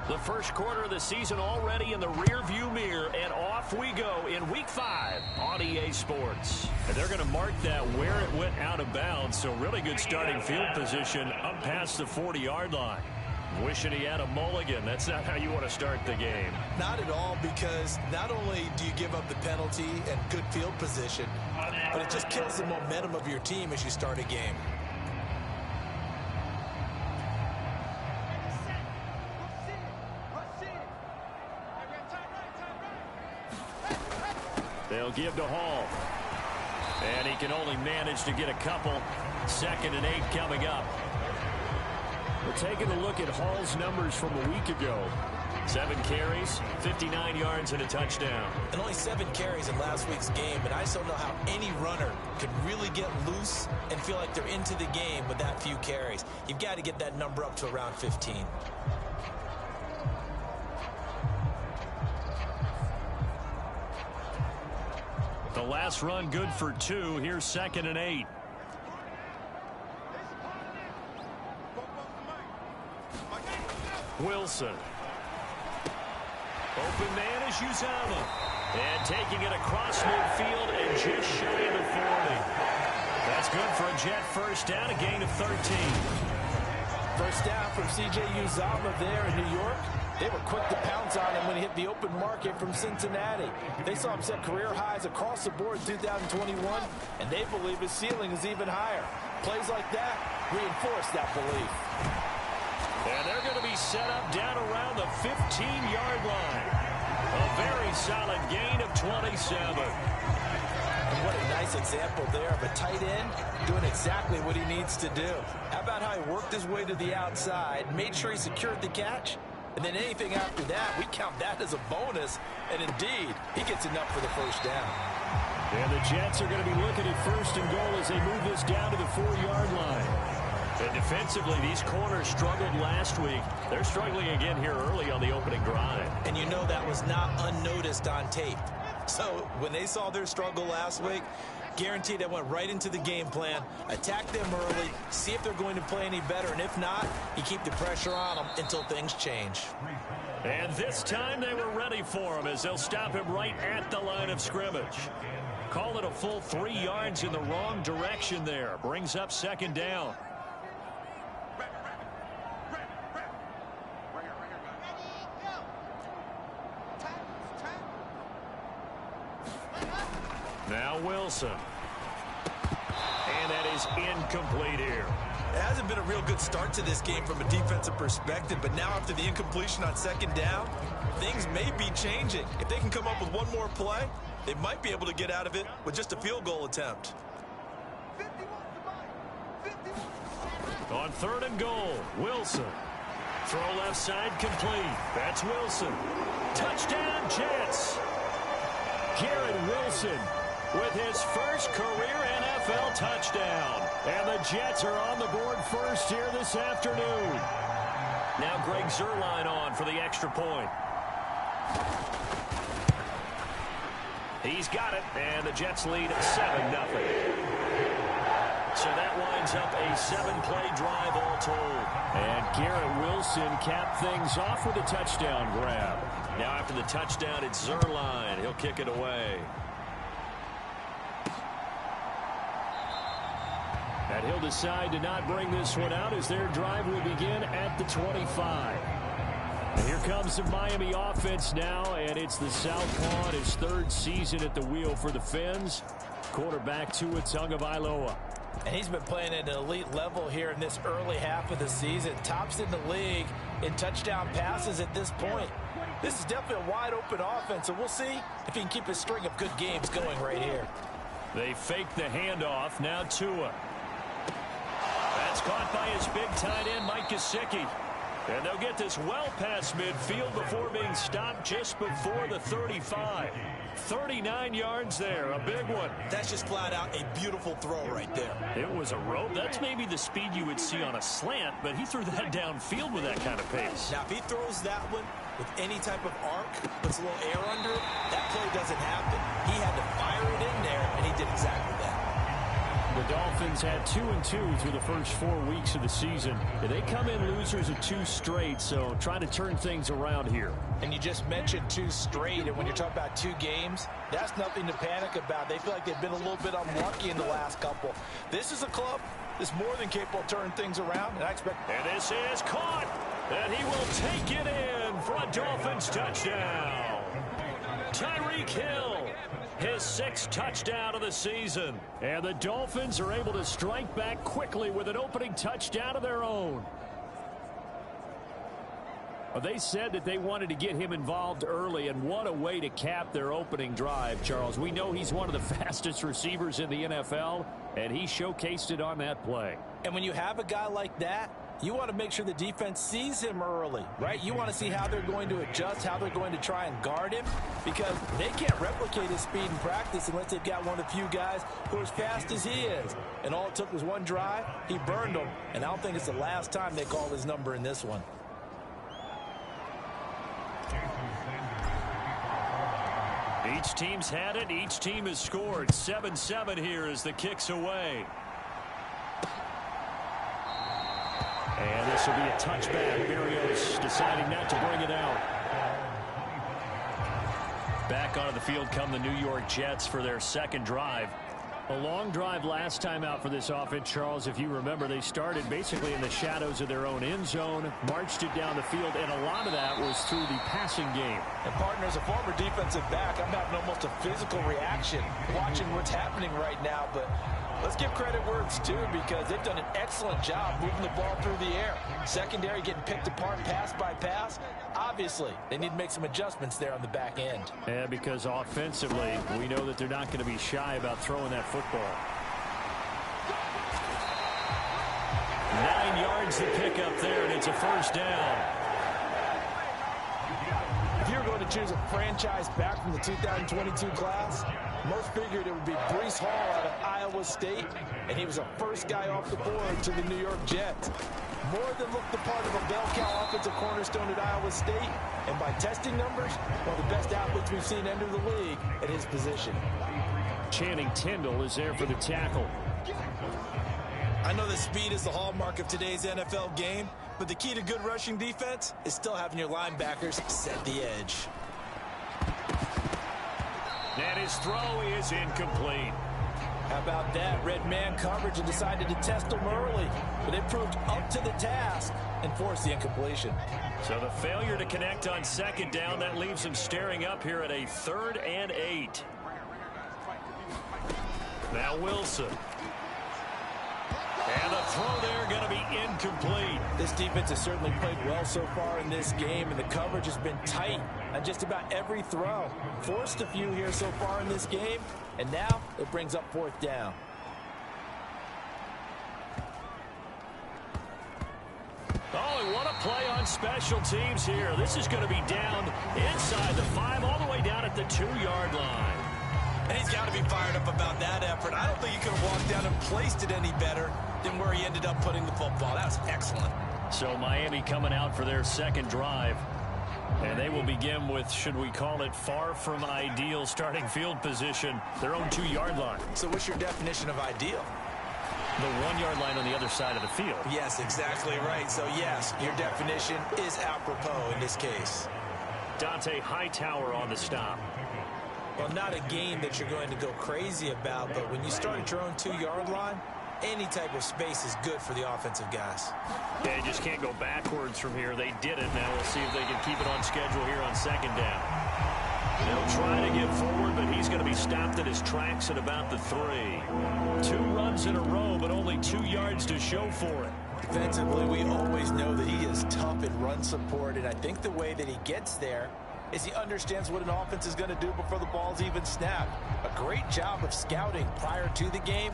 The first quarter of the season already in the rearview mirror, and off we go in Week 5 on EA Sports. And they're going to mark that where it went out of bounds, so really good starting field position up past the 40-yard line. Wishing he had a mulligan. That's not how you want to start the game. Not at all, because not only do you give up the penalty and good field position, but it just kills the momentum of your team as you start a game. They'll give to Hall. And he can only manage to get a couple. 2nd and 8 coming up. We're taking a look at Hall's numbers from a week ago. 7 carries, 59 yards, and a touchdown. And only 7 carries in last week's game, and I just don't know how any runner can really get loose and feel like they're into the game with that few carries. You've got to get that number up to around 15. The last run good for 2. Here's 2nd and 8. Wilson. Open man is Uzama. And taking it across midfield and just shy of the 40. That's good for a Jet first down, a gain of 13. First down from C.J. Uzama there in New York. They were quick to pounce on him when he hit the open market from Cincinnati. They saw him set career highs across the board in 2021, and they believe his ceiling is even higher. Plays like that reinforce that belief. And they're going to be set up down around the 15-yard line. A very solid gain of 27. And what a nice example there of a tight end doing exactly what he needs to do. How about how he worked his way to the outside, made sure he secured the catch, and then anything after that, we count that as a bonus. And indeed, he gets enough for the first down. And the Jets are going to be looking at 1st and goal as they move this down to the 4-yard line. And defensively, these corners struggled last week. They're struggling again here early on the opening drive. And you know that was not unnoticed on tape. So when they saw their struggle last week, guaranteed they went right into the game plan, attack them early, see if they're going to play any better, and if not, you keep the pressure on them until things change. And this time they were ready for him as they'll stop him right at the line of scrimmage. Call it a full 3 yards in the wrong direction there. Brings up 2nd down. Now Wilson. And that is incomplete here. It hasn't been a real good start to this game from a defensive perspective, but now after the incompletion on 2nd down, things may be changing. If they can come up with one more play, they might be able to get out of it with just a field goal attempt. On 3rd and goal, Wilson. Throw left side complete. That's Wilson. Touchdown, Jets. Garrett Wilson with his first career NFL touchdown. And the Jets are on the board first here this afternoon. Now Greg Zuerlein on for the extra point. He's got it, and the Jets lead 7-0. So that winds up a 7-play drive all told. And Garrett Wilson capped things off with a touchdown grab. Now after the touchdown, it's Zuerlein. He'll kick it away. And he'll decide to not bring this one out as their drive will begin at the 25. And here comes the Miami offense now, and it's the Southpaw, his 3rd season at the wheel for the Fins. Quarterback Tua Tagovailoa. And he's been playing at an elite level here in this early half of the season. Tops in the league in touchdown passes at this point. This is definitely a wide-open offense, and we'll see if he can keep his string of good games going right here. They fake the handoff. Now Tua. That's caught by his big tight end, Mike Gesicki. And they'll get this well past midfield before being stopped just before the 35. 39 yards there, a big one. That's just flat out a beautiful throw right there. It was a rope. That's maybe the speed you would see on a slant, but he threw that downfield with that kind of pace. Now, if he throws that one with any type of arc, puts a little air under it, that play doesn't happen. He had to fire it in there, and he did exactly that. The Dolphins had 2-2 through the first 4 weeks of the season. They come in losers of 2 straight, so trying to turn things around here. And you just mentioned 2 straight, and when you're talking about 2 games, that's nothing to panic about. They feel like they've been a little bit unlucky in the last couple. This is a club that's more than capable of turning things around, and I expect... And this is caught, and he will take it in for a Dolphins touchdown. Tyreek Hill, his 6th touchdown of the season. And the Dolphins are able to strike back quickly with an opening touchdown of their own. Well, they said that they wanted to get him involved early, and what a way to cap their opening drive, Charles. We know he's one of the fastest receivers in the NFL, and he showcased it on that play. And when you have a guy like that, you want to make sure the defense sees him early, right? You want to see how they're going to adjust, how they're going to try and guard him, because they can't replicate his speed in practice unless they've got one of the few guys who are as fast as he is. And all it took was one drive. He burned them, and I don't think it's the last time they call his number in this one. Each team's had it. Each team has scored. 7-7 here as the kick's away. And this will be a touchback. Berrios deciding not to bring it out. Back onto the field come the New York Jets for their 2nd drive. A long drive last time out for this offense, Charles. If you remember, they started basically in the shadows of their own end zone, marched it down the field, and a lot of that was through the passing game. And, partner, as a former defensive back, I'm having almost a physical reaction watching what's happening right now. But let's give credit where it's due, because they've done an excellent job moving the ball through the air. Secondary getting picked apart pass by pass. Obviously, they need to make some adjustments there on the back end. Yeah, because offensively, we know that they're not going to be shy about throwing that football. 9 yards to pick up there, and it's a 1st down. If you were going to choose a franchise back from the 2022 class, most figured it would be Breece Hall out of Iowa State, and he was the first guy off the board to the New York Jets. More than looked the part of a bell cow offensive cornerstone at Iowa State, and by testing numbers, one of the best athletes we've seen enter the league at his position. Channing Tindall is there for the tackle. I know that speed is the hallmark of today's NFL game, but the key to good rushing defense is still having your linebackers set the edge. And his throw is incomplete. How about that? Red man coverage and decided to test them early, but it proved up to the task and forced the incompletion. So the failure to connect on 2nd down, that leaves him staring up here at a 3rd and 8. Now Wilson. And the throw there going to be incomplete. This defense has certainly played well so far in this game, and the coverage has been tight on just about every throw. Forced a few here so far in this game, and now it brings up 4th down. Oh, and what a play on special teams here. This is going to be down inside the 5, all the way down at the 2-yard line. And he's got to be fired up about that effort. I don't think he could have walked down and placed it any better than where he ended up putting the football. That was excellent. So Miami coming out for their 2nd drive. And they will begin with, should we call it, far from ideal starting field position, their own 2-yard line. So what's your definition of ideal? The 1-yard line on the other side of the field. Yes, exactly right. So, yes, your definition is apropos in this case. Dante Hightower on the stop. Well, not a game that you're going to go crazy about, but when you start at your own 2-yard line, any type of space is good for the offensive guys. They just can't go backwards from here. They did it. Now we'll see if they can keep it on schedule here on 2nd down. They'll try to get forward, but he's going to be stopped at his tracks at about the 3. 2 runs in a row, but only 2 yards to show for it. Defensively, we always know that he is tough in run support, and I think the way that he gets there is he understands what an offense is going to do before the ball's even snapped. A great job of scouting prior to the game,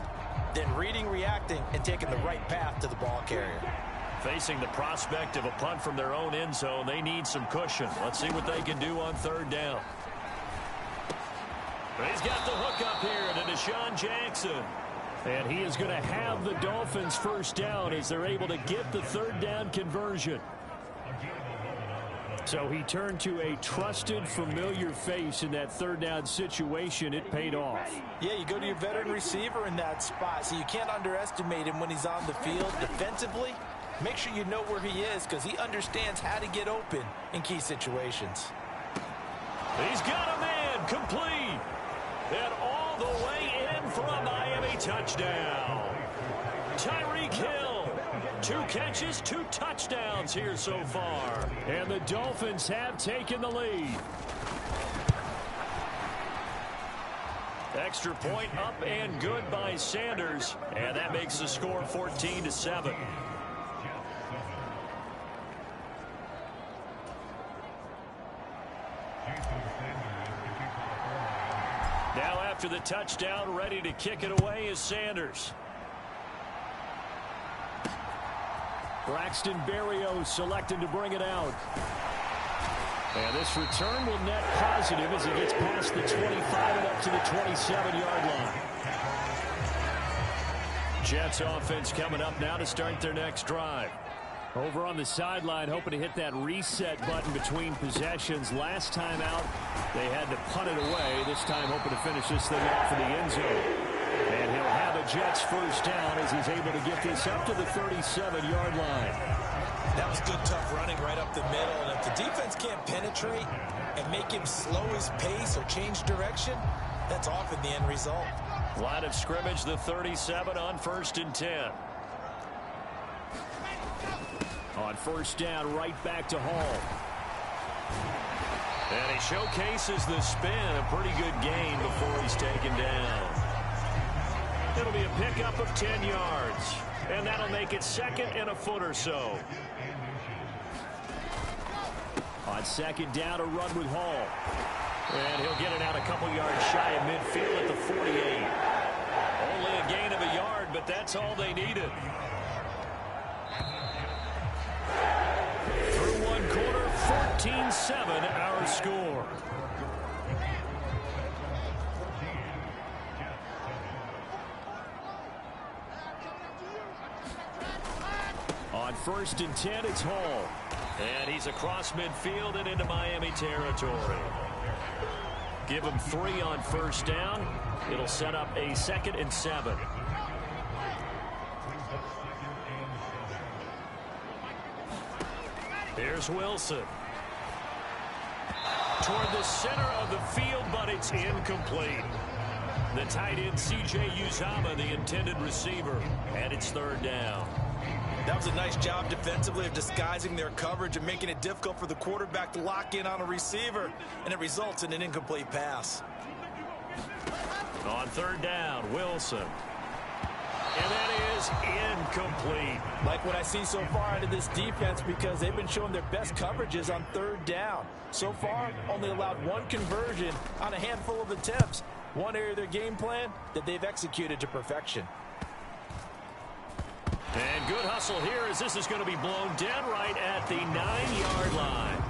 then reading, reacting, and taking the right path to the ball carrier. Facing the prospect of a punt from their own end zone, they need some cushion. Let's see what they can do on 3rd down. He's got the hook up here to Deshaun Jackson. And he is going to have the Dolphins 1st down as they're able to get the 3rd down conversion. So he turned to a trusted, familiar face in that third down situation. It paid off. Yeah, you go to your veteran receiver in that spot, so you can't underestimate him when he's on the field. Defensively, make sure you know where he is because he understands how to get open in key situations. He's got a man complete. And all the way in for a Miami touchdown. Tyreek Hill. 2 catches, 2 touchdowns here so far. And the Dolphins have taken the lead. Extra point up and good by Sanders. And that makes the score 14-7. Now after the touchdown, ready to kick it away is Sanders. Braxton Berrios selected to bring it out. And this return will net positive as he gets past the 25 and up to the 27-yard line. Jets offense coming up now to start their next drive. Over on the sideline, hoping to hit that reset button between possessions. Last time out, they had to punt it away. This time hoping to finish this thing off in the end zone. And he'll have a Jets first down as he's able to get this up to the 37-yard line. That was good, tough running right up the middle. And if the defense can't penetrate and make him slow his pace or change direction, that's often the end result. Line of scrimmage, the 37 on 1st and 10. On first down, right back to Hall. And he showcases the spin, a pretty good gain before he's taken down. It'll be a pickup of 10 yards. And that'll make it 2nd and a foot or so. On 2nd down, a run with Hall. And he'll get it out a couple yards shy of midfield at the 48. Only a gain of a yard, but that's all they needed. Through one quarter, 14-7 our score. On 1st and 10, it's Hall. And he's across midfield and into Miami territory. Give him 3 on first down. It'll set up a 2nd and 7. Here's Wilson. Toward the center of the field, but it's incomplete. The tight end, C.J. Uzomah, the intended receiver, and it's 3rd down. That was a nice job defensively of disguising their coverage and making it difficult for the quarterback to lock in on a receiver, and it results in an incomplete pass. On 3rd down, Wilson. And that is incomplete. Like what I see so far out of this defense because they've been showing their best coverages on 3rd down. So far, only allowed 1 conversion on a handful of attempts. One area of their game plan that they've executed to perfection. And good hustle here as this is going to be blown dead right at the 9-yard line.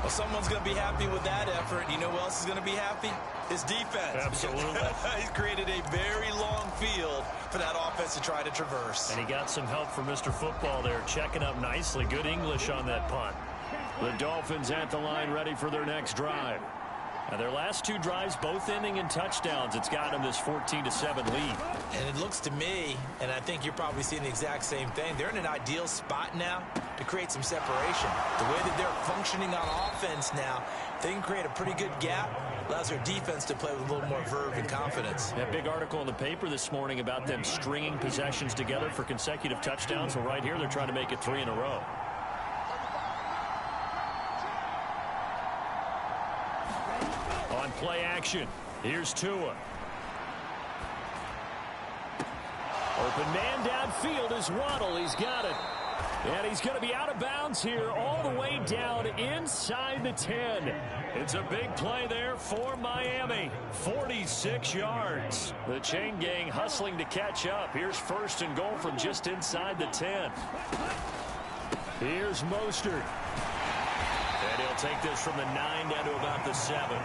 Well, someone's going to be happy with that effort. You know who else is going to be happy? His defense. Absolutely. He's created a very long field for that offense to try to traverse. And he got some help from Mr. Football there, checking up nicely. Good English on that punt. The Dolphins at the line ready for their next drive. Now their last 2 drives, both ending in touchdowns. It's got them this 14-7 lead. And it looks to me, and I think you're probably seeing the exact same thing, they're in an ideal spot now to create some separation. The way that they're functioning on offense now, they can create a pretty good gap. Allows their defense to play with a little more verve and confidence. That big article in the paper this morning about them stringing possessions together for consecutive touchdowns. Well, right here, they're trying to make it 3 in a row. On play action, here's Tua. Open man downfield is Waddle. He's got it. And he's going to be out of bounds here all the way down inside the 10. It's a big play there for Miami. 46 yards. The chain gang hustling to catch up. Here's 1st and goal from just inside the 10. Here's Mostert. And he'll take this from the 9 down to about the 7.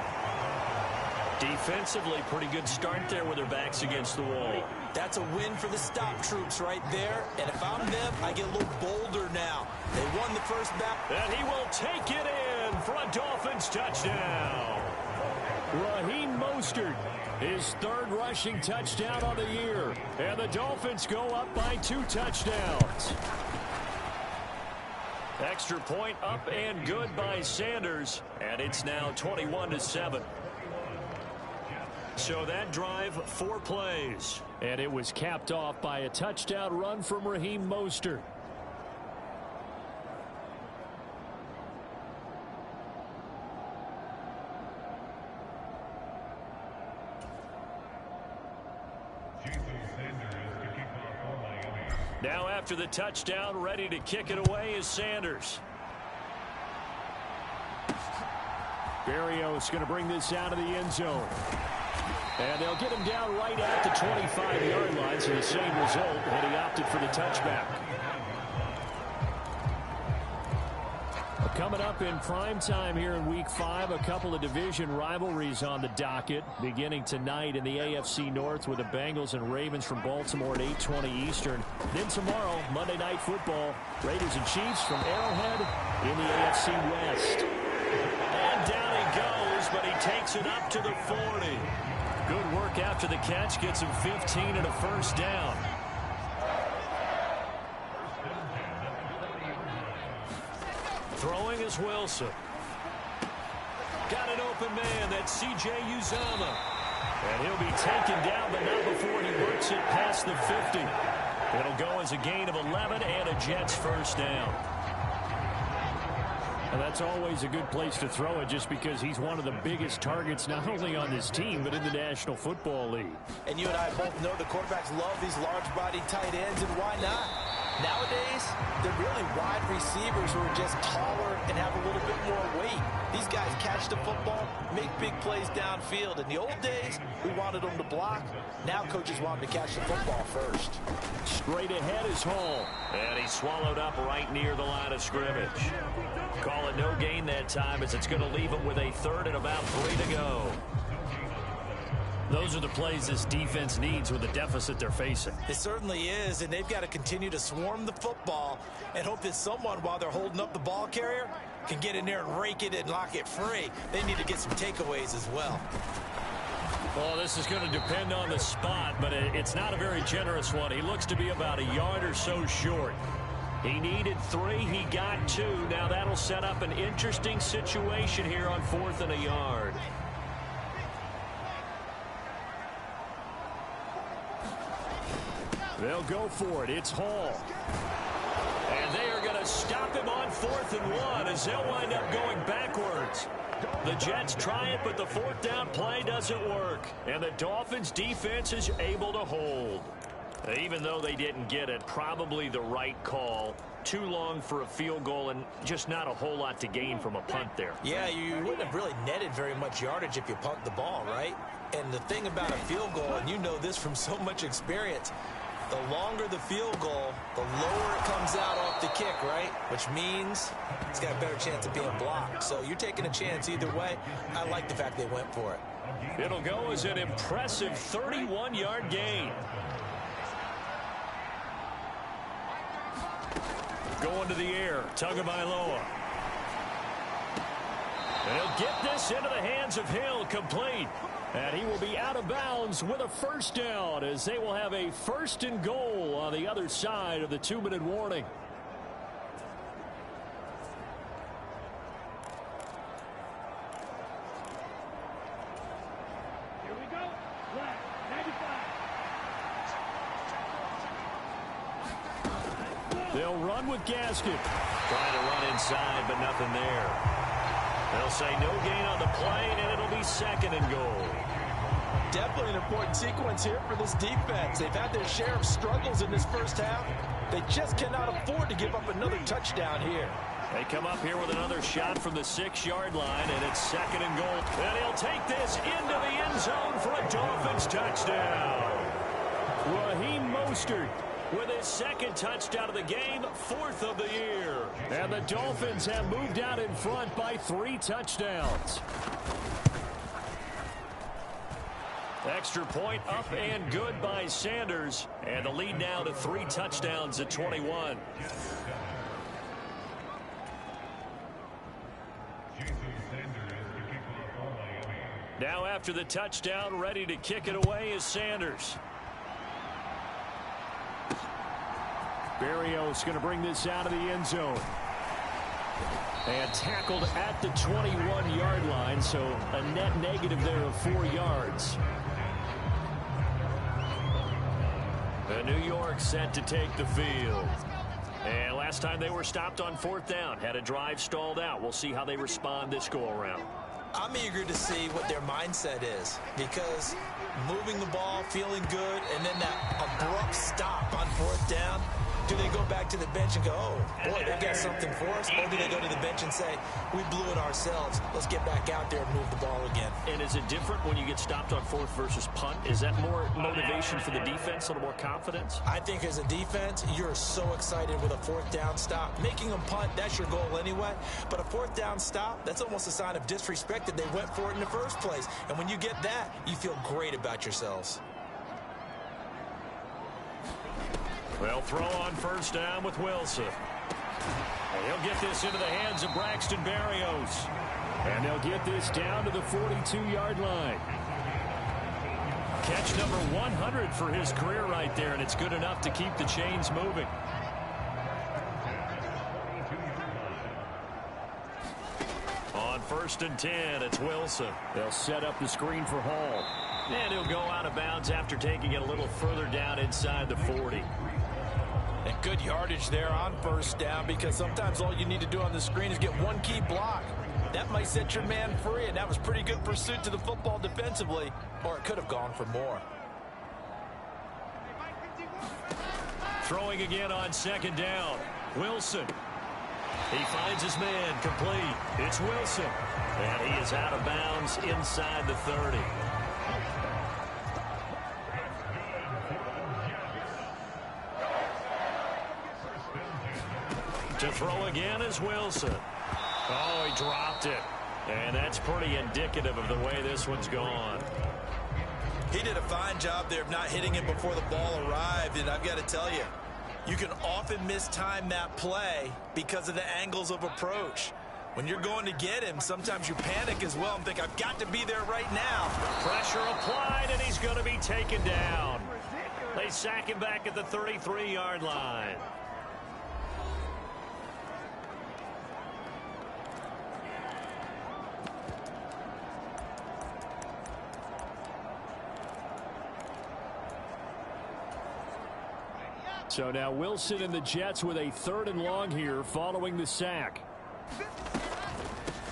Defensively, pretty good start there with their backs against the wall. That's a win for the stop troops right there. And if I'm them, I get a little bolder now. They won the first back. And he will take it in. Dolphins touchdown. Raheem Mostert, his third rushing touchdown on the year. And the Dolphins go up by 2 touchdowns. Extra point up and good by Sanders. And it's now 21-7. So that drive, 4 plays. And it was capped off by a touchdown run from Raheem Mostert. Now after the touchdown, ready to kick it away is Sanders. Berrios going to bring this out of the end zone. And they'll get him down right at the 25-yard line, so the same result, and he opted for the touchback. Coming up in prime time here in Week 5, a couple of division rivalries on the docket, beginning tonight in the AFC North with the Bengals and Ravens from Baltimore at 8:20 Eastern. Then tomorrow, Monday Night Football, Raiders and Chiefs from Arrowhead in the AFC West. And down he goes, but he takes it up to the 40. Good work after the catch, gets him 15 and a first down. Throwing is Wilson. Got an open man. That's C.J. Uzomah. And he'll be taken down, but not before he works it past the 50. It'll go as a gain of 11 and a Jets first down. And that's always a good place to throw it just because he's one of the biggest targets not only on this team but in the National Football League. And you and I both know the quarterbacks love these large-bodied tight ends, and why not? Nowadays, they're really wide receivers who are just taller and have a little bit more weight. These guys catch the football, make big plays downfield. In the old days, we wanted them to block. Now coaches want them to catch the football first. Straight ahead is Hall. And he swallowed up right near the line of scrimmage. Call it no gain that time as it's going to leave him with a third and about 3 to go. Those are the plays this defense needs with the deficit they're facing. It certainly is, and they've got to continue to swarm the football and hope that someone, while they're holding up the ball carrier, can get in there and rake it and lock it free. They need to get some takeaways as well. Well, this is going to depend on the spot, but it's not a very generous one. He looks to be about a yard or so short. He needed 3. He got 2. Now that'll set up an interesting situation here on 4th and a yard. They'll go for it. It's Hall. And they are going to stop him on 4th and 1 as they'll wind up going backwards. The Jets try it, but the 4th down play doesn't work. And the Dolphins defense is able to hold. Even though they didn't get it, probably the right call. Too long for a field goal and just not a whole lot to gain from a punt there. Yeah, you wouldn't have really netted very much yardage if you punt the ball, right? And the thing about a field goal, and you know this from so much experience, the longer the field goal, the lower it comes out off the kick, right? Which means it's got a better chance of being blocked. So you're taking a chance either way. I like the fact they went for it. It'll go as an impressive 31-yard gain. Going to the air, Tagovailoa. And he'll get this into the hands of Hill, complete. And he will be out of bounds with a first down as they will have a 1st and goal on the other side of the 2-minute warning. Here we go. Flat, 95. They'll run with Gaskin. Trying to run inside, but nothing there. They'll say no gain on the play, and it'll be 2nd and goal. Definitely an important sequence here for this defense. They've had their share of struggles in this first half. They just cannot afford to give up another touchdown here. They come up here with another shot from the 6-yard line, and it's 2nd and goal. And he'll take this into the end zone for a Dolphins touchdown. Raheem Mostert with his 2nd touchdown of the game, 4th of the year. And the Dolphins have moved out in front by 3 touchdowns. Extra point up and good by Sanders. And the lead now to 3 touchdowns at 21. Now after the touchdown, ready to kick it away is Sanders. Berrios going to bring this out of the end zone. And tackled at the 21-yard line, so a net negative there of 4 yards. The New York set to take the field. And last time they were stopped on 4th down, had a drive stalled out. We'll see how they respond this go-around. I'm eager to see what their mindset is, because moving the ball, feeling good, and then that abrupt stop on 4th down, do they go back to the bench and go, oh, boy, they've got something for us? Or do they go to the bench and say, we blew it ourselves, let's get back out there and move the ball again? And is it different when you get stopped on 4th versus punt? Is that more motivation for the defense, a little more confidence? I think as a defense, you're so excited with a 4th down stop. Making them punt, that's your goal anyway. But a 4th down stop, that's almost a sign of disrespect that they went for it in the first place. And when you get that, you feel great about yourselves. They'll throw on 1st down with Wilson. And he'll get this into the hands of Braxton Berrios. And they'll get this down to the 42-yard line. Catch number 100 for his career right there, and it's good enough to keep the chains moving. On 1st and 10, it's Wilson. They'll set up the screen for Hall. And he'll go out of bounds after taking it a little further down inside the 40. And good yardage there on 1st down, because sometimes all you need to do on the screen is get one key block. That might set your man free, and that was pretty good pursuit to the football defensively, or it could have gone for more. Throwing again on 2nd down. Wilson. He finds his man complete. It's Wilson. And he is out of bounds inside the 30. To throw again is Wilson. Oh, he dropped it. And that's pretty indicative of the way this one's gone. He did a fine job there of not hitting it before the ball arrived, and I've got to tell you, you can often mistime that play because of the angles of approach. When you're going to get him, sometimes you panic as well and think, I've got to be there right now. Pressure applied, and he's going to be taken down. They sack him back at the 33-yard line. So now Wilson and the Jets with a 3rd and long here following the sack.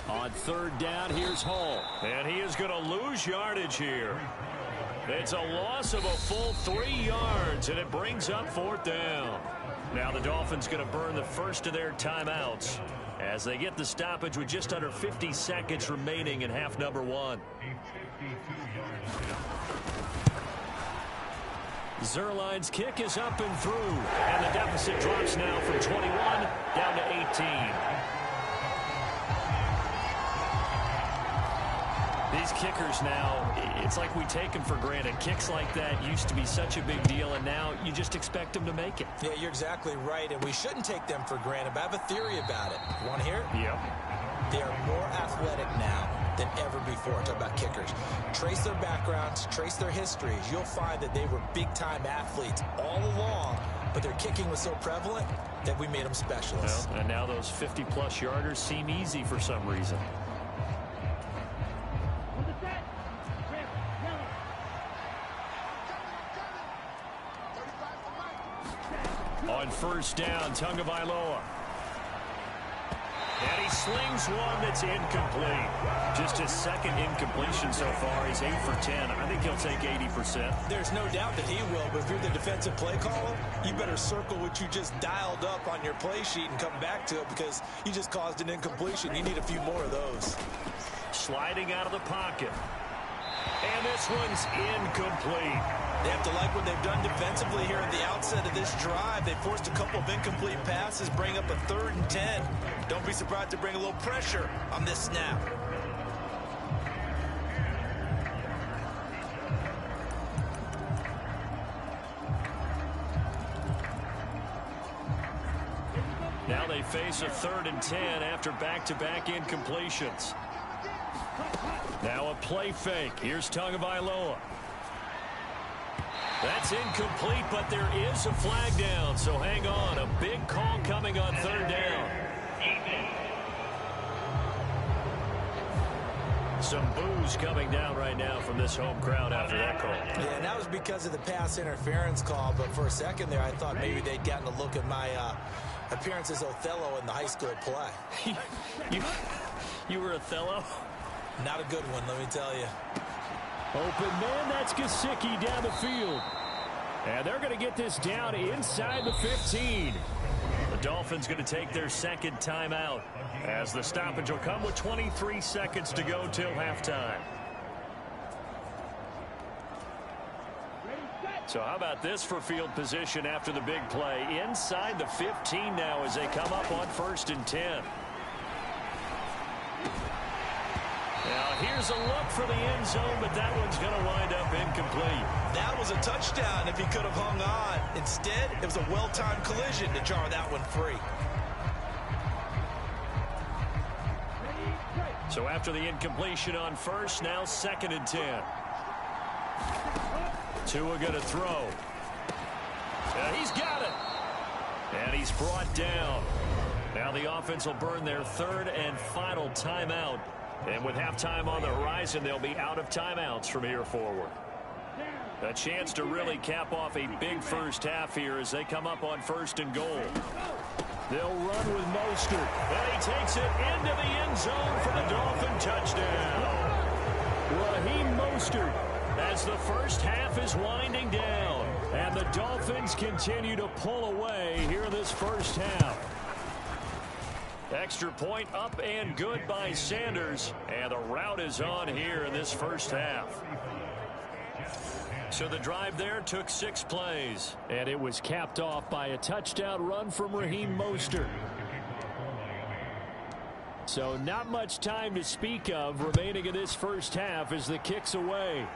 On 3rd down, here's Hall. And he is going to lose yardage here. It's a loss of a full 3 yards, and it brings up 4th down. Now the Dolphins going to burn the first of their timeouts as they get the stoppage with just under 50 seconds remaining in half number 1. Zerline's kick is up and through, and the deficit drops now from 21 down to 18. These kickers now, it's like we take them for granted. Kicks like that used to be such a big deal, and now you just expect them to make it. Yeah, you're exactly right, and we shouldn't take them for granted, but I have a theory about it. You want to hear it? Yep. They are more athletic now than ever before. Talk about kickers. Trace their backgrounds, trace their histories. You'll find that they were big-time athletes all along, but their kicking was so prevalent that we made them specialists. Well, and now those 50-plus yarders seem easy for some reason. On 1st down, Tagovailoa. And he slings one that's incomplete. Just his 2nd incompletion so far. He's 8 for 10. I think he'll take 80%. There's no doubt that he will, but if you're the defensive play caller, you better circle what you just dialed up on your play sheet and come back to it, because you just caused an incompletion. You need a few more of those. Sliding out of the pocket. And this one's incomplete. They have to like what they've done defensively here at the outset of this drive. They forced a couple of incomplete passes, bring up a 3rd and 10. Don't be surprised to bring a little pressure on this snap. Now they face a 3rd and 10 after back-to-back incompletions. Now a play fake. Here's Tagovailoa. That's incomplete, but there is a flag down, so hang on. A big call coming on third down. Some boos coming down right now from this home crowd after that call. Yeah, and that was because of the pass interference call, but for a second there, I thought maybe they'd gotten a look at my appearance as Othello in the high school play. You were Othello? Not a good one, let me tell you. Open man, that's Gesicki down the field. And they're going to get this down inside the 15. The Dolphins going to take their second timeout as the stoppage will come with 23 seconds to go till halftime. So how about this for field position after the big play? Inside the 15 now as they come up on 1st and 10. Now here's a look for the end zone, but that one's going to wind up incomplete. That was a touchdown if he could have hung on. Instead, it was a well-timed collision to jar that one free. So after the incompletion on 1st, now 2nd and 10. Tua going to throw. He's got it. And he's brought down. Now the offense will burn their 3rd and final timeout. And with halftime on the horizon, they'll be out of timeouts from here forward. A chance to really cap off a big first half here as they come up on 1st and goal. They'll run with Mostert. And he takes it into the end zone for the Dolphin touchdown. Raheem Mostert as the first half is winding down. And the Dolphins continue to pull away here in this first half. Extra point up and good by Sanders. And the route is on here in this first half. So the drive there took 6 plays. And it was capped off by a touchdown run from Raheem Mostert. So not much time to speak of remaining in this first half as the kick's away.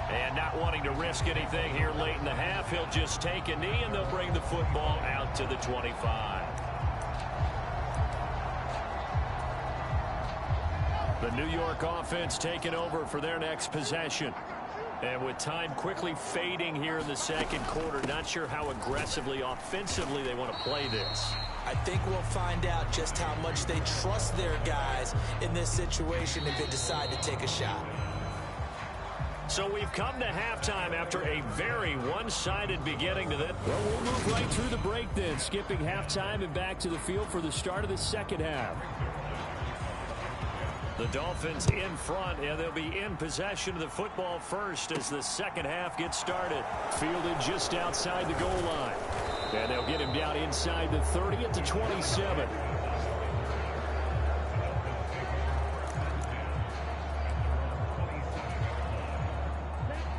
And not wanting to risk anything here late in the half, he'll just take a knee and they'll bring the football out to the 25. The New York offense taking over for their next possession. And with time quickly fading here in the second quarter, not sure how aggressively, offensively they want to play this. I think we'll find out just how much they trust their guys in this situation if they decide to take a shot. So we've come to halftime after a very one-sided beginning to this. Well, we'll move right through the break then, skipping halftime and back to the field for the start of the second half. The Dolphins in front, and they'll be in possession of the football first as the second half gets started. Fielded just outside the goal line. And they'll get him down inside the 30 at the 27.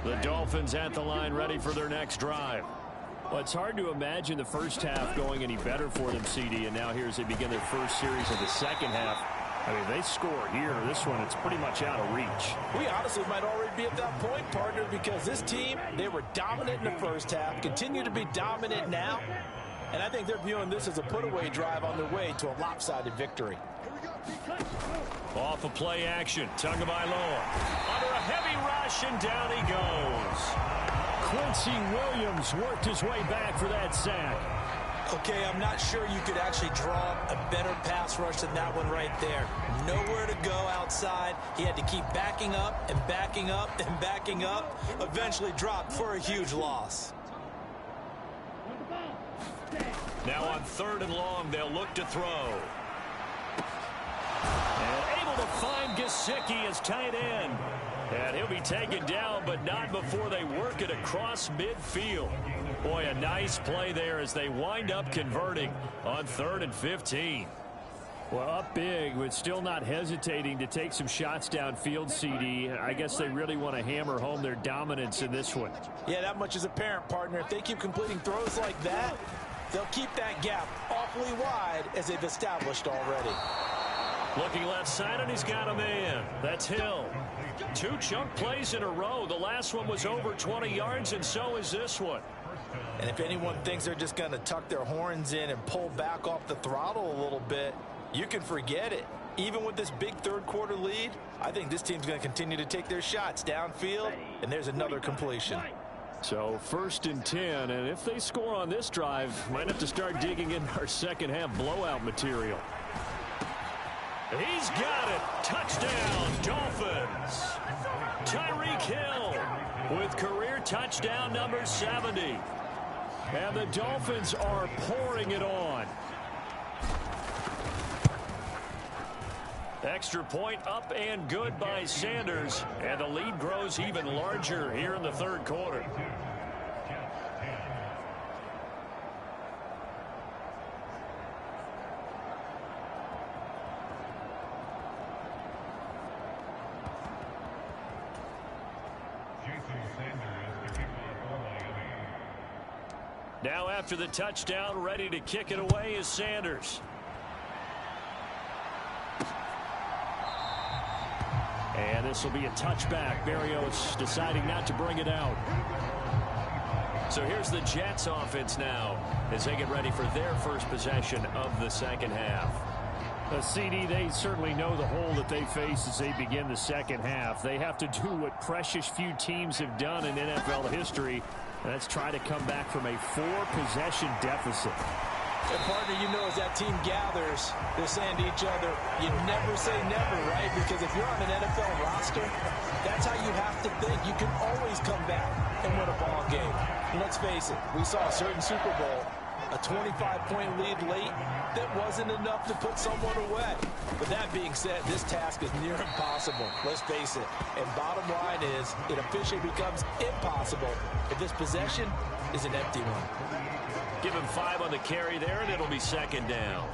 The Dolphins at the line ready for their next drive. Well, it's hard to imagine the first half going any better for them, CD, and now here as they begin their first series of the second half. I mean, they score here. This one, it's pretty much out of reach. We honestly might already be at that point, partner, because this team, they were dominant in the first half, continue to be dominant now, and I think they're viewing this as a put-away drive on their way to a lopsided victory. Off of play action, Tagovailoa under a heavy rush, and down he goes. Quincy Williams worked his way back for that sack. Okay, I'm not sure you could actually draw a better pass rush than that one right there. Nowhere to go outside. He had to keep backing up and backing up and backing up. Eventually dropped for a huge loss. Now on 3rd and long, they'll look to throw. And able to find Gesicki as tight end. And he'll be taken down, but not before they work it across midfield. Boy, a nice play there as they wind up converting on 3rd and 15. Well, up big, but still not hesitating to take some shots downfield, CD. I guess they really want to hammer home their dominance in this one. Yeah, that much is apparent, partner. If they keep completing throws like that, they'll keep that gap awfully wide as they've established already. Looking left side, and he's got a man. That's Hill. 2 chunk plays in a row. The last one was over 20 yards, and so is this one. And if anyone thinks they're just going to tuck their horns in and pull back off the throttle a little bit, You can forget it. Even with this big third-quarter lead, I think this team's going to continue to take their shots downfield, and there's another completion. So 1st and 10, and if they score on this drive, might have to start digging in our second-half blowout material. He's got it. Touchdown, Dolphins. Tyreek Hill with career touchdown number 70. And the Dolphins are pouring it on. Extra point up and good by Sanders. And the lead grows even larger here in the third quarter. Now after the touchdown, ready to kick it away is Sanders. And this will be a touchback. Berrios deciding not to bring it out. So here's the Jets offense now as they get ready for their first possession of the second half. CD, they certainly know the hole that they face as they begin the second half. They have to do what precious few teams have done in NFL history. Let's try to come back from a 4-possession deficit. And partner, you know, as that team gathers, they're saying to each other, you never say never, right? Because if you're on an NFL roster, that's how you have to think. You can always come back and win a ball game. And let's face it, we saw a certain Super Bowl, a 25-point lead late that wasn't enough to put someone away. But that being said, this task is near impossible. Let's face it. And bottom line is, it officially becomes impossible if this possession is an empty one. Give him 5 on the carry there, and it'll be second down.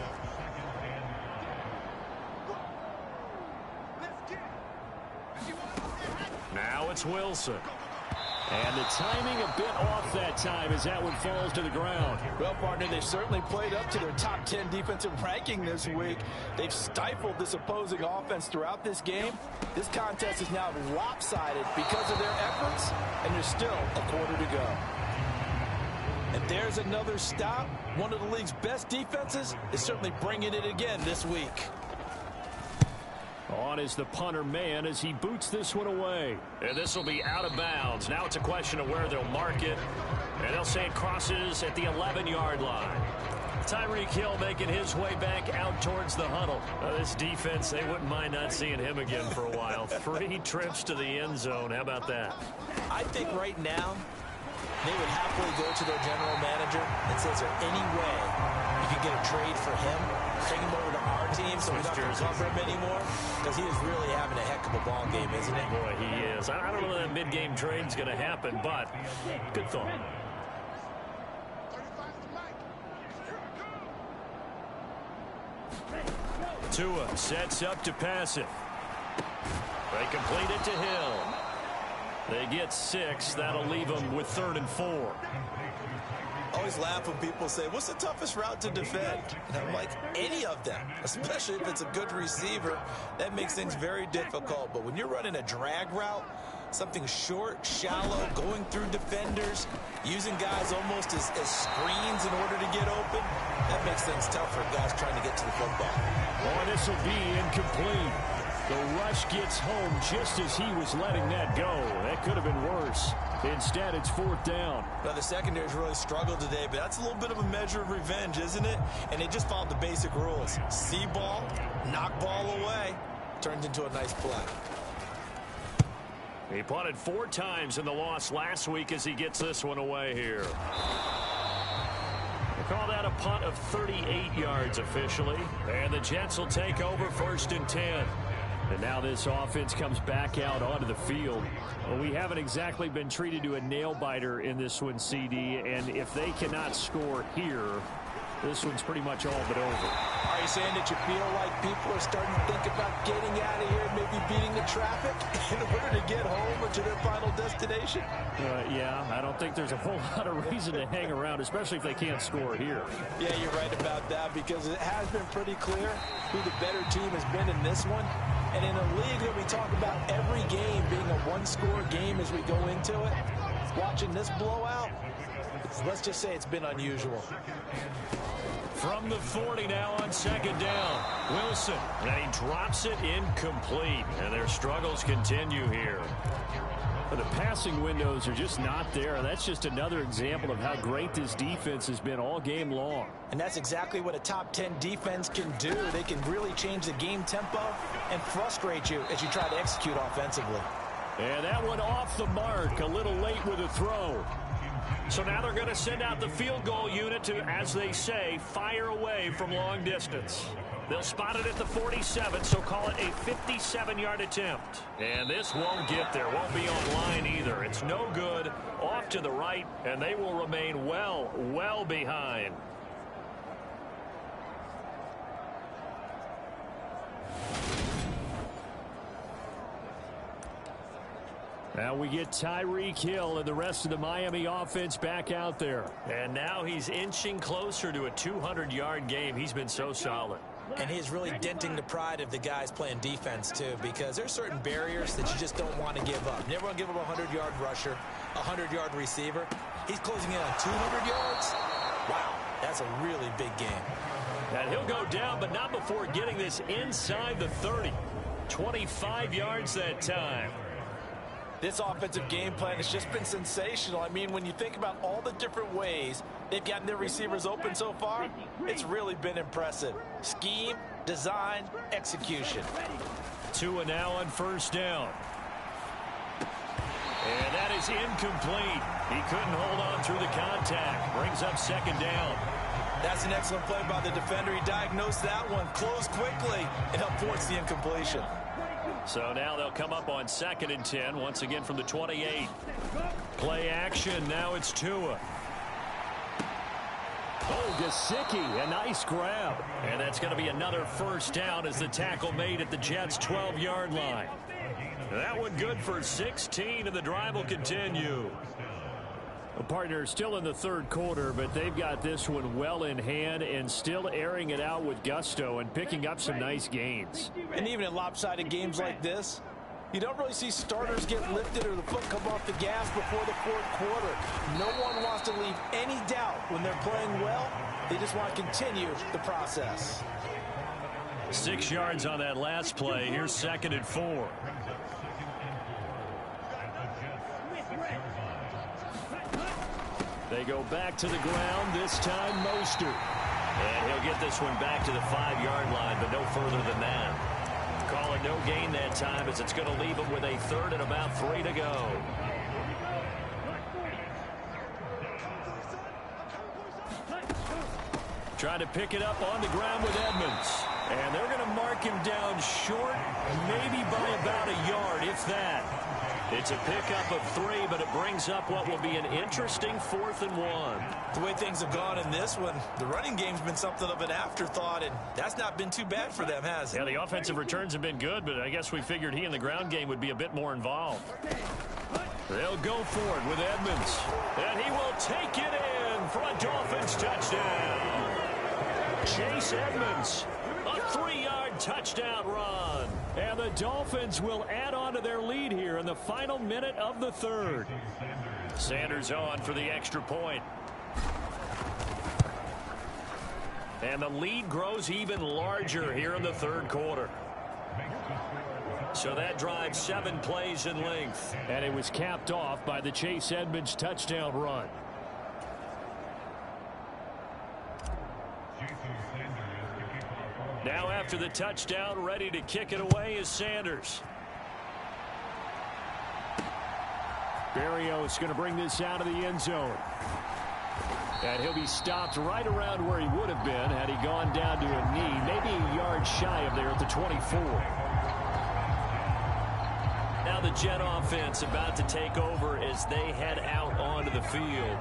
Now it's Wilson. And the timing a bit off that time as that one falls to the ground. Well, partner, they've certainly played up to their top 10 defensive ranking this week. They've stifled this opposing offense throughout this game. This contest is now lopsided because of their efforts, and there's still a quarter to go. And there's another stop. One of the league's best defenses is certainly bringing it again this week. On is the punter man as he boots this one away. And this will be out of bounds. Now it's a question of where they'll mark it. And they'll say it crosses at the 11-yard line. Tyreek Hill making his way back out towards the huddle. This defense, they wouldn't mind not seeing him again for a while. 3 trips to the end zone. How about that? I think right now they would happily go to their general manager and say, is there any way you could get a trade for him? Take him over to our team so we don't have to cover him anymore? Because he is really having a heck of a ball game, isn't he? Boy, he is. I don't know that mid-game trade's going to happen, but good thought. Tua sets up to pass it. They complete it to Hill. They get 6. That'll leave them with 3rd and 4. Always laugh when people say, what's the toughest route to defend? And I'm like, any of them, especially if it's a good receiver. That makes things very difficult. But when you're running a drag route, something short, shallow, going through defenders, using guys almost as screens in order to get open, that makes things tough for guys trying to get to the football. Oh, this will be incomplete. The rush gets home just as he was letting that go. That could have been worse. Instead, it's 4th down. Now, the secondary's really struggled today, but that's a little bit of a measure of revenge, isn't it? And they just followed the basic rules. See ball, knock ball away. Turns into a nice play. He punted 4 times in the loss last week as he gets this one away here. They call that a punt of 38 yards officially. And the Jets will take over 1st and 10. And now this offense comes back out onto the field. Well, we haven't exactly been treated to a nail-biter in this one, CD. And if they cannot score here, this one's pretty much all but over. Are you saying that you feel like people are starting to think about getting out of here and maybe beating the traffic in order to get home or to their final destination? Yeah, I don't think there's a whole lot of reason to hang around, especially if they can't score here. Yeah, you're right about that because it has been pretty clear who the better team has been in this one. And in a league that we talk about every game being a one-score game as we go into it, watching this blowout, the has. Let's just say it's been unusual. From the 40 now on second down. Wilson, and he drops it incomplete. And their struggles continue here. But the passing windows are just not there. That's just another example of how great this defense has been all game long. And that's exactly what a top 10 defense can do. They can really change the game tempo and frustrate you as you try to execute offensively. And that one off the mark, a little late with a throw. So now they're going to send out the field goal unit to, as they say, fire away from long distance. They'll spot it at the 47, so call it a 57-yard attempt. And this won't get there, won't be online either. It's no good, off to the right, and they will remain well behind. Now we get Tyreek Hill and the rest of the Miami offense back out there. And now he's inching closer to a 200-yard game. He's been so solid. And he's really denting the pride of the guys playing defense, too, because there's certain barriers that you just don't want to give up. Never want to give up a 100-yard rusher, a 100-yard receiver. He's closing in on 200 yards. Wow, that's a really big game. And he'll go down, but not before getting this inside the 30. 25 yards that time. This offensive game plan has just been sensational. I mean, when you think about all the different ways they've gotten their receivers open so far, it's really been impressive. Scheme, design, execution. Tua now on first down. And that is incomplete. He couldn't hold on through the contact. Brings up second down. That's an excellent play by the defender. He diagnosed that one, closed quickly, and helped force the incompletion. So now they'll come up on 2nd and 10, once again from the 28. Play action, now it's Tua. Oh, Gesicki, a nice grab. And that's going to be another first down as the tackle made at the Jets' 12-yard line. That one good for 16, and the drive will continue. A partner still in the third quarter, but they've got this one well in hand and still airing it out with gusto and picking up some nice gains. And even in lopsided games like this, you don't really see starters get lifted or the foot come off the gas before the fourth quarter. No one wants to leave any doubt when they're playing well. They just want to continue the process. 6 yards on that last play. Here's 2nd and 4. They go back to the ground, this time Mostert. And he'll get this one back to the 5-yard line, but no further than that. Call it no gain that time as it's going to leave him with a 3rd and about 3 to go. Trying to pick it up on the ground with Edmonds. And they're going to mark him down short, maybe by about a yard, if that. It's a pickup of 3, but it brings up what will be an interesting 4th and 1. The way things have gone in this one, the running game's been something of an afterthought, and that's not been too bad for them, has it? Yeah, the offensive returns have been good, but I guess we figured he in the ground game would be a bit more involved. They'll go for it with Edmonds, and he will take it in for a Dolphins touchdown. Chase Edmonds, a 3-yard touchdown run. And the Dolphins will add on to their lead here in the final minute of the 3rd. Sanders on for the extra point. And the lead grows even larger here in the 3rd quarter. So that drives 7 plays in length. And it was capped off by the Chase Edmonds touchdown run. Now after the touchdown, ready to kick it away is Sanders. Berrios going to bring this out of the end zone. And he'll be stopped right around where he would have been had he gone down to a knee, maybe a yard shy of there at the 24. Now the Jet offense about to take over as they head out onto the field.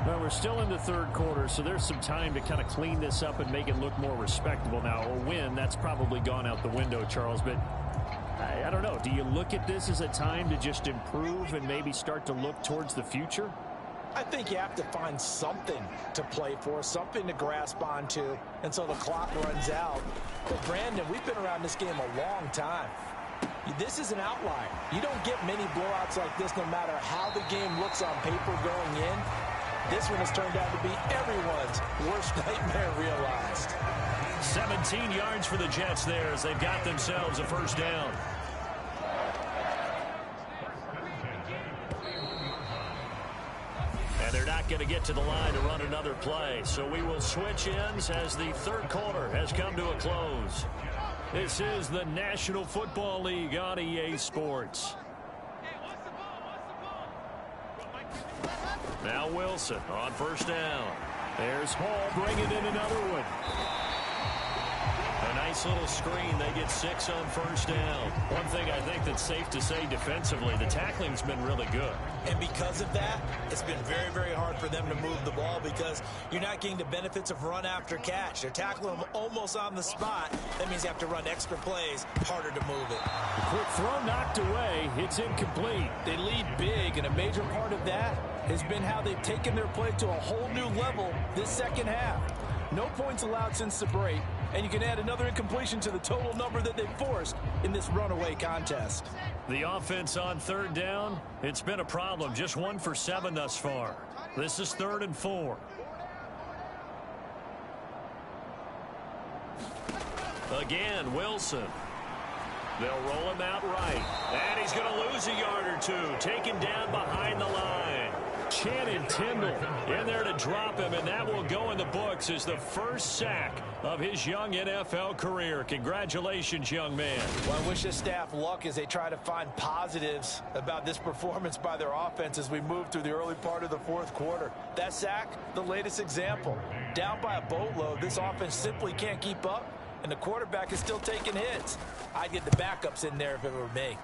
Well, we're still in the 3rd quarter, so there's some time to kind of clean this up and make it look more respectable now. A win, that's probably gone out the window, Charles, but I don't know. Do you look at this as a time to just improve and maybe start to look towards the future? I think you have to find something to play for, something to grasp onto until the clock runs out. But, Brandon, we've been around this game a long time. This is an outlier. You don't get many blowouts like this no matter how the game looks on paper going in. This one has turned out to be everyone's worst nightmare realized. 17 yards for the Jets there as they've got themselves a first down. And they're not going to get to the line to run another play. So we will switch ends as the third quarter has come to a close. This is the National Football League on EA Sports. Now Wilson on first down. There's Hall bringing in another one. A nice little screen. They get 6 on first down. One thing I think that's safe to say defensively, the tackling's been really good. And because of that, it's been very, very hard for them to move the ball because you're not getting the benefits of run after catch. They're tackling them almost on the spot. That means you have to run extra plays, harder to move it. The quick throw knocked away. It's incomplete. They lead big, and a major part of that has been how they've taken their play to a whole new level this second half. No points allowed since the break, and you can add another incompletion to the total number that they've forced in this runaway contest. The offense on third down, it's been a problem. Just 1 for 7 thus far. This is 3rd and 4. Again, Wilson. They'll roll him out right. And he's going to lose a yard or 2. Taken down behind the line. Channing Tindall in there to drop him, and that will go in the books as the first sack of his young NFL career. Congratulations, young man. Well, I wish this staff luck as they try to find positives about this performance by their offense as we move through the early part of the fourth quarter. That sack, the latest example. Down by a boatload, this offense simply can't keep up, and the quarterback is still taking hits. I'd get the backups in there if it were me.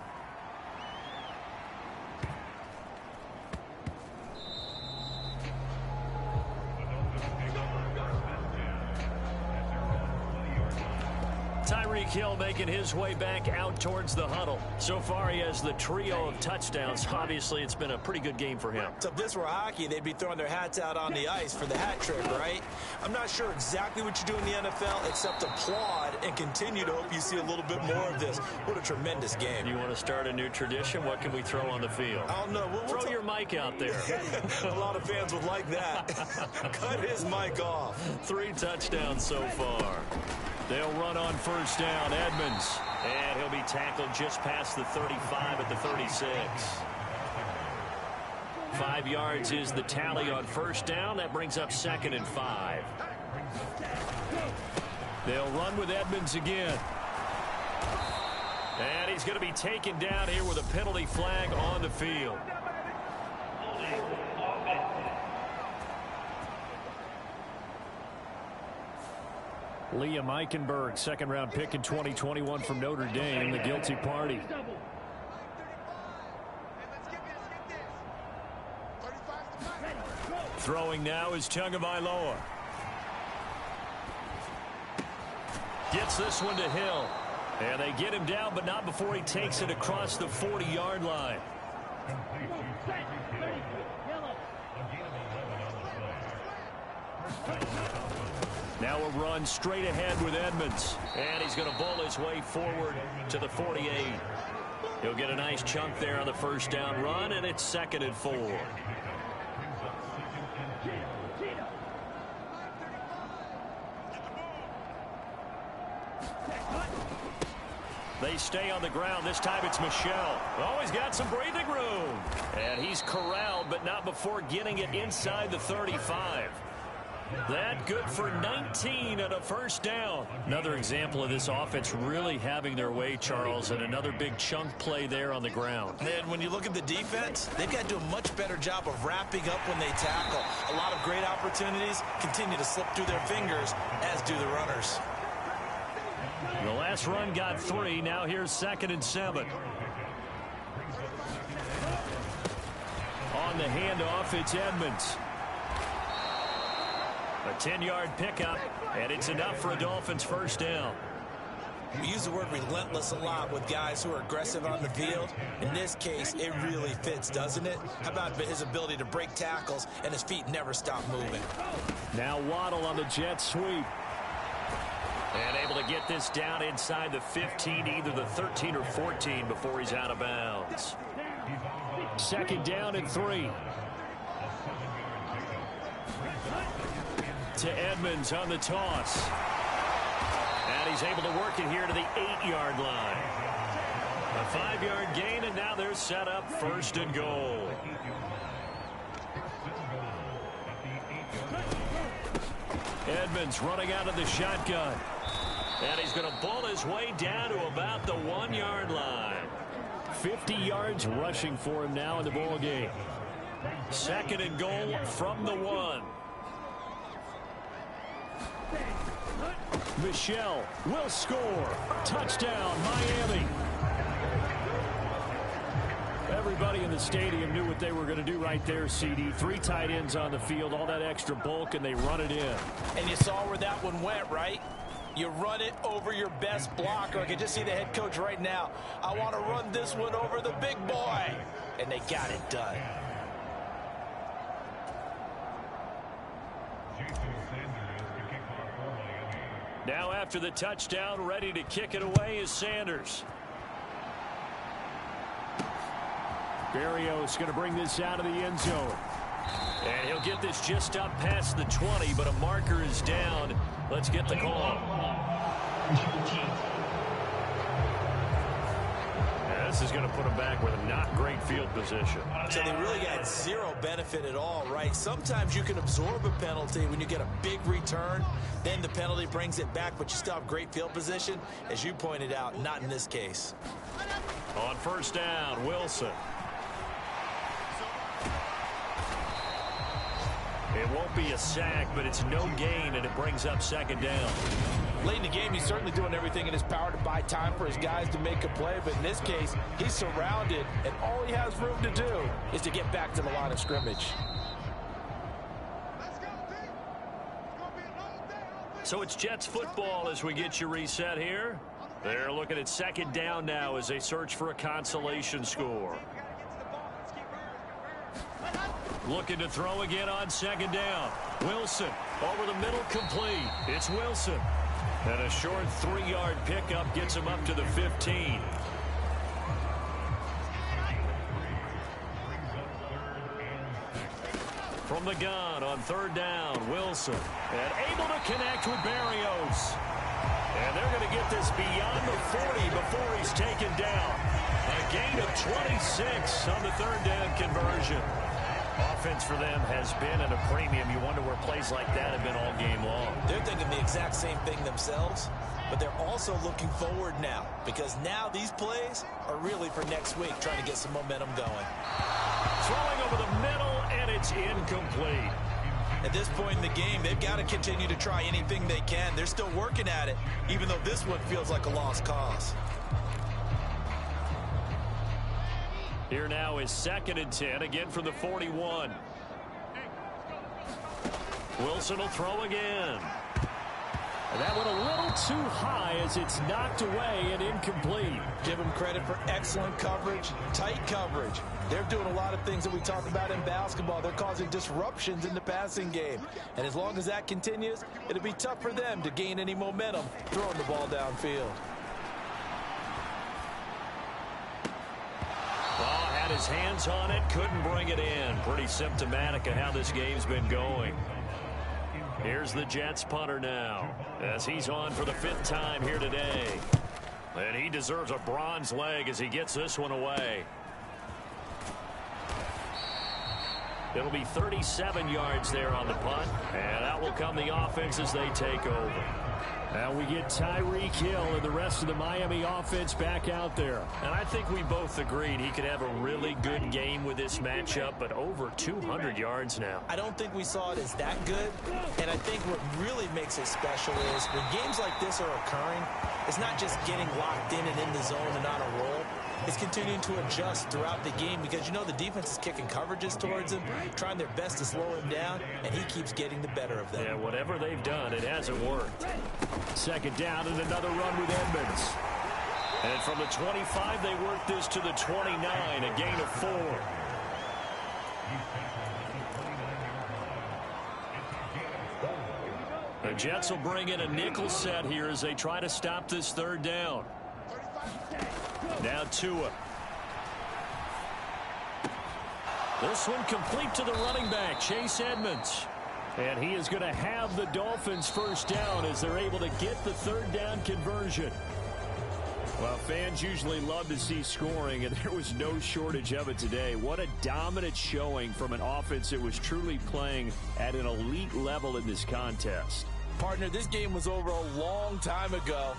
Tyreek Hill making his way back out towards the huddle. So far, he has the trio of touchdowns. Obviously, it's been a pretty good game for him. So if this were hockey, they'd be throwing their hats out on the ice for the hat trick, right? I'm not sure exactly what you do in the NFL except applaud and continue to hope you see a little bit more of this. What a tremendous game. You want to start a new tradition? What can we throw on the field? I don't know. Throw your mic out there. A lot of fans would like that. Cut his mic off. 3 touchdowns so far. They'll run on first down. Edmonds. And he'll be tackled just past the 35 at the 36. 5 yards is the tally on first down. That brings up 2nd and 5. They'll run with Edmonds again. And he's going to be taken down here with a penalty flag on the field. Liam Eichenberg, 2nd-round pick in 2021 from Notre Dame, the guilty party. Throwing now is Tagovailoa. Gets this one to Hill. And they get him down, but not before he takes it across the 40-yard line. Now a run straight ahead with Edmonds. And he's going to bowl his way forward to the 48. He'll get a nice chunk there on the first down run, and it's 2nd and 4. They stay on the ground. This time it's Michel. Oh, he's got some breathing room. And he's corralled, but not before getting it inside the 35. That good for 19 and a first down. Another example of this offense really having their way, Charles, and another big chunk play there on the ground. And when you look at the defense, they've got to do a much better job of wrapping up when they tackle. A lot of great opportunities continue to slip through their fingers, as do the runners. The last run got 3. Now here's 2nd and 7. On the handoff, it's Edmonds. A 10-yard pickup, and it's enough for a Dolphins first down. We use the word relentless a lot with guys who are aggressive on the field. In this case, it really fits, doesn't it? How about his ability to break tackles and his feet never stop moving? Now Waddle on the jet sweep. And able to get this down inside the 15, either the 13 or 14 before he's out of bounds. 2nd down and 3. to Edmonds on the toss. And he's able to work it here to the 8-yard line. A 5-yard gain, and now they're set up 1st and goal. Edmonds running out of the shotgun. And he's going to ball his way down to about the 1-yard line. 50 yards rushing for him now in the ball game. 2nd and goal from the 1. Michel will score. Touchdown, Miami. Everybody in the stadium knew what they were going to do right there, CD. 3 tight ends on the field, all that extra bulk, and they run it in. And you saw where that one went, right? You run it over your best blocker. I can just see the head coach right now. I want to run this one over the big boy. And they got it done. Now after the touchdown, ready to kick it away is Sanders. Berrios going to bring this out of the end zone. And he'll get this just up past the 20, but a marker is down. Let's get the call. Yeah, this is going to put him back with a not great field position. So they really got zero benefit at all, right? Sometimes you can absorb a penalty when you get a big return. Then the penalty brings it back, but you still have great field position. As you pointed out, not in this case. On 1st down, Wilson. It won't be a sack, but it's no gain, and it brings up 2nd down. Late in the game, he's certainly doing everything in his power to buy time for his guys to make a play. But in this case, he's surrounded, and all he has room to do is to get back to the line of scrimmage. So it's Jets football as we get you reset here. They're looking at 2nd down now as they search for a consolation score. Looking to throw again on 2nd down. Wilson over the middle, complete. It's Wilson. And a short 3-yard pickup gets him up to the 15. From the gun on 3rd down, Wilson. And able to connect with Berrios. And they're going to get this beyond the 40 before he's taken down. A gain of 26 on the 3rd down conversion. Offense for them has been at a premium. You wonder where plays like that have been all game long. They're thinking the exact same thing themselves, but they're also looking forward now, because now these plays are really for next week, trying to get some momentum going. Throwing over the middle, and it's incomplete. At this point in the game, they've got to continue to try anything they can. They're still working at it, even though this one feels like a lost cause. Here now is 2nd and 10, again from the 41. Wilson will throw again. And that went a little too high as it's knocked away and incomplete. Give them credit for excellent coverage, tight coverage. They're doing a lot of things that we talk about in basketball. They're causing disruptions in the passing game. And as long as that continues, it'll be tough for them to gain any momentum throwing the ball downfield. Had his hands on it, couldn't bring it in. Pretty symptomatic of how this game's been going. Here's the Jets punter now, as he's on for the 5th time here today. And he deserves a bronze leg as he gets this one away. It'll be 37 yards there on the punt, and out will come the offense as they take over. Now we get Tyreek Hill and the rest of the Miami offense back out there. And I think we both agreed he could have a really good game with this matchup, but over 200 yards now. I don't think we saw it as that good, and I think what really makes it special is when games like this are occurring, it's not just getting locked in and in the zone and on a roll. It's continuing to adjust throughout the game because, you know, the defense is kicking coverages towards him, trying their best to slow him down, and he keeps getting the better of them. Yeah, whatever they've done, it hasn't worked. 2nd down and another run with Edmonds. And from the 25, they work this to the 29, a gain of 4. The Jets will bring in a nickel set here as they try to stop this 3rd down. Now Tua. This one complete to the running back, Chase Edmonds. And he is going to have the Dolphins first down as they're able to get the third down conversion. Well, fans usually love to see scoring, and there was no shortage of it today. What a dominant showing from an offense that was truly playing at an elite level in this contest. Partner, this game was over a long time ago,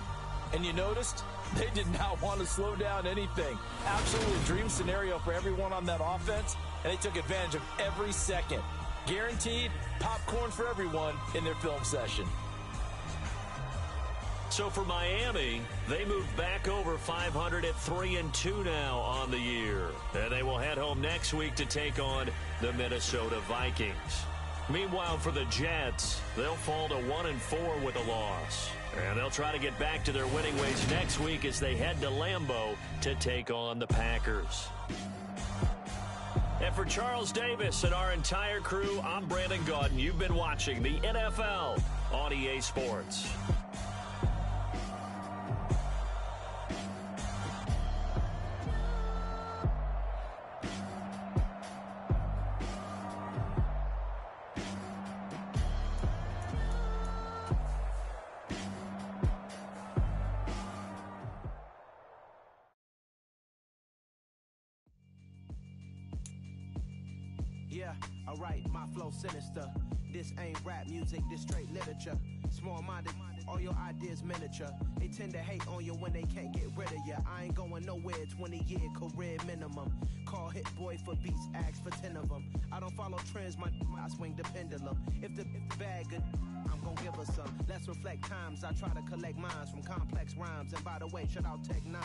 and you noticed they did not want to slow down anything. Absolutely a dream scenario for everyone on that offense, and they took advantage of every second. Guaranteed popcorn for everyone in their film session. So for Miami, they moved back over 500 at 3-2 now on the year. And they will head home next week to take on the Minnesota Vikings. Meanwhile, for the Jets, they'll fall to 1-4 with a loss. And they'll try to get back to their winning ways next week as they head to Lambeau to take on the Packers. And for Charles Davis and our entire crew, I'm Brandon Gaudin. You've been watching the NFL on EA Sports. Yeah, alright, my flow sinister. This ain't rap music, this straight literature. Small-minded, all your ideas miniature. They tend to hate on you when they can't get rid of you. I ain't going nowhere, 20-year career minimum. Call Hit Boy for beats, ask for 10 of them. I don't follow trends, I swing the pendulum. If the bag good, I'm gonna give her some. Let's reflect times, I try to collect minds from complex rhymes. And by the way, shout out Tech 9.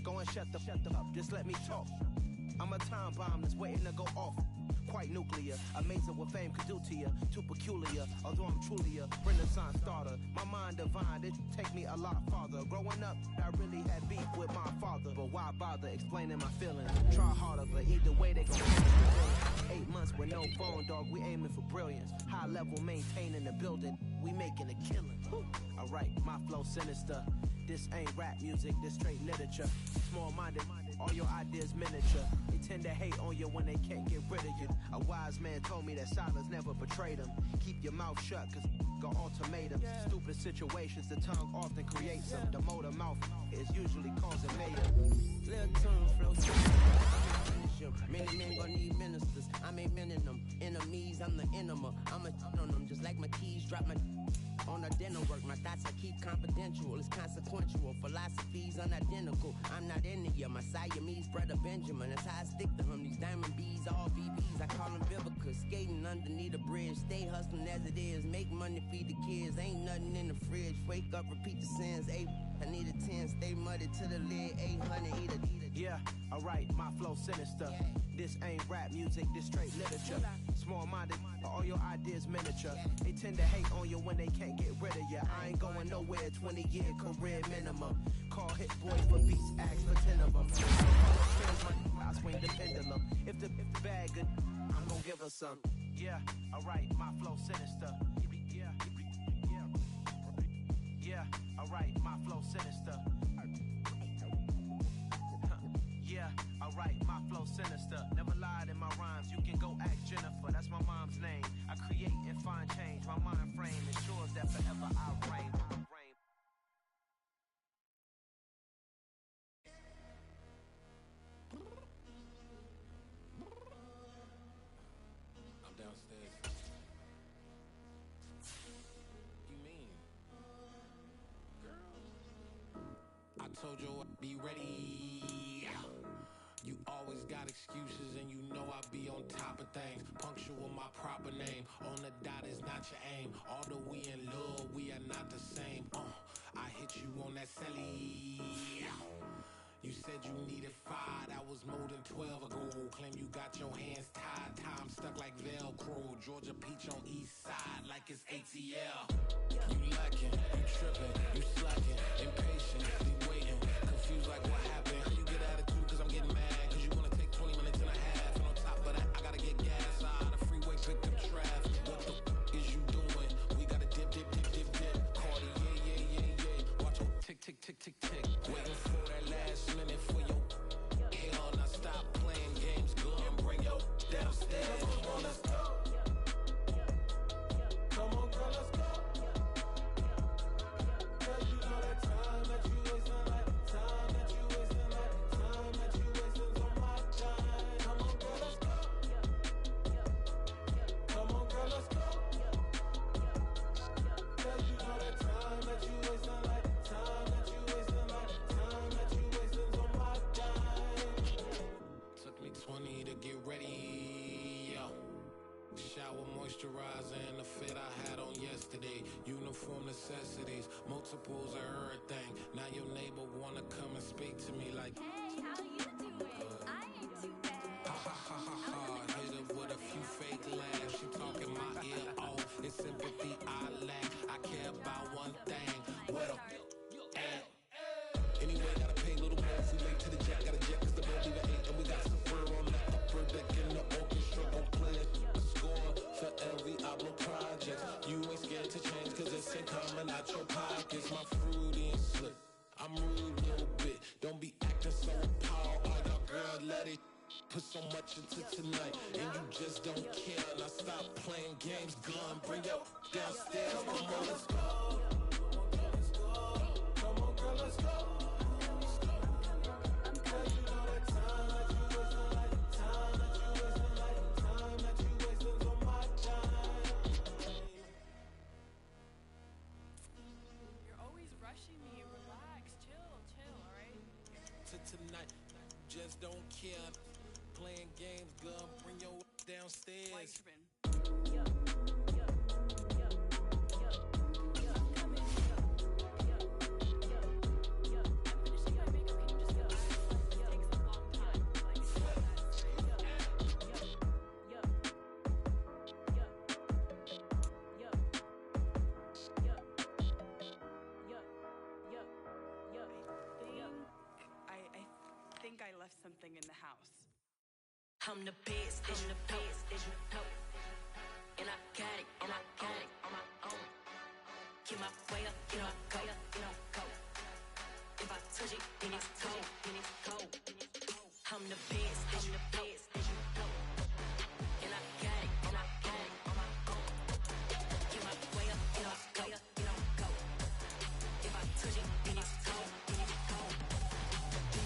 Go and shut the up, just let me talk. I'm a time bomb that's waiting to go off. Quite nuclear, amazing what fame could do to you. Too peculiar, although I'm truly a Renaissance starter. My mind divine, it take me a lot farther. Growing up, I really had beef with my father. But why bother explaining my feelings? Try harder, but either way they gon' feel 8 months with no phone, dog, we aiming for brilliance. High level, maintaining the building, we making a killing. Alright, my flow sinister. This ain't rap music, this straight literature. Small-minded, all your ideas miniature. They tend to hate on you when they can't get rid of you. A wise man told me that silence never betrayed him. Keep your mouth shut, cause got ultimatums. Stupid situations, the tongue often creates them. The motor mouth is usually causing mayhem. Little tongue flow. Many men gon' need ministers. I ain't many them. Enemies, I'm the enema. I'm a on them, just like my keys drop my on a dinner work. My thoughts I keep confidential. It's consequential. Philosophies unidentical. I'm not into you. My Siamese brother Benjamin. That's how I stick to him. These diamond bees, all BBs. I call them Vivica. Skating underneath a bridge. Stay hustling as it is. Make money, feed the kids. Ain't nothing in the fridge. Wake up, repeat the sins. I need a 10. Stay muddy to the lid. 800. Eat a. Yeah, alright, my flow sinister. This ain't rap music, this straight literature. Small-minded, all your ideas miniature. They tend to hate on you when they can't get rid of you. I ain't going nowhere, 20-year career minimum. Call Hit Boy for beats, ask for 10 of them. I swing the pendulum. If the bag good, I'm gonna give her some. Yeah, alright, my flow sinister. Yeah, alright, my flow sinister. Yeah, alright, my flow sinister. Never lied in my rhymes, you can go ask Jennifer. That's my mom's name. I create and find change. My mind frame ensures that forever I reign. I'm downstairs. You mean? Girl, I told you I'd be ready. You always got excuses and you know I be on top of things. Punctual my proper name. On the dot is not your aim. Although we in love, we are not the same. I hit you on that celly. You said you needed 5, that was more than 12 ago. Claim you got your hands tied, time stuck like Velcro. Georgia Peach on east side like it's ATL. You lacking, you tripping, you slacking, impatient, you waiting, confused like what happened. You get attitude cause I'm getting mad, cause you wanna take 20 minutes and a half. And on top of that, I gotta get gas out of the freeway, pick up traffic. What the is you doing? We gotta dip. Cardi, yeah. Watch your tick. Waiting for that last minute for your hell. Now stop playing games, go and bring your downstairs. Let's go. shower moisturizer and the fit I had on yesterday. Uniform necessities, multiples of everything. Now your neighbor wanna come and speak to me like, Hey, how you doing? I ain't too bad. ha ha ha ha ha. Hit her with a few fake laughs. She talking my ear off. It's sympathy I lack. I care about one thing. What a at. Anyway, gotta pay a little more. If we late to the jack, gotta jet cause the band even ain't. And we got some fur on the upper deck and the orchestra gon' play a score for every album project. You ain't scared to change cause it's ain't coming out your pockets. My fruity and slick. I'm rude a little bit. Don't be acting so appalled. Oh, your girl, let it put so much into tonight. And you just don't care. Now stop playing games, gun. Bring your downstairs. Come on, let's go. Come on, girl, let's go. Tonight, just don't care. Playing games, girl, bring your downstairs. I left something in the house. I'm the best, I'm the best, and I got it, and I got it on my own. Get my way up, get my go, go. If I touch it, then it's cold, then it's cold. I'm the best, I'm the best, and I got it, and I got it on my own. Get my way up, get my go. If I touch it, then it's cold, then it's cold.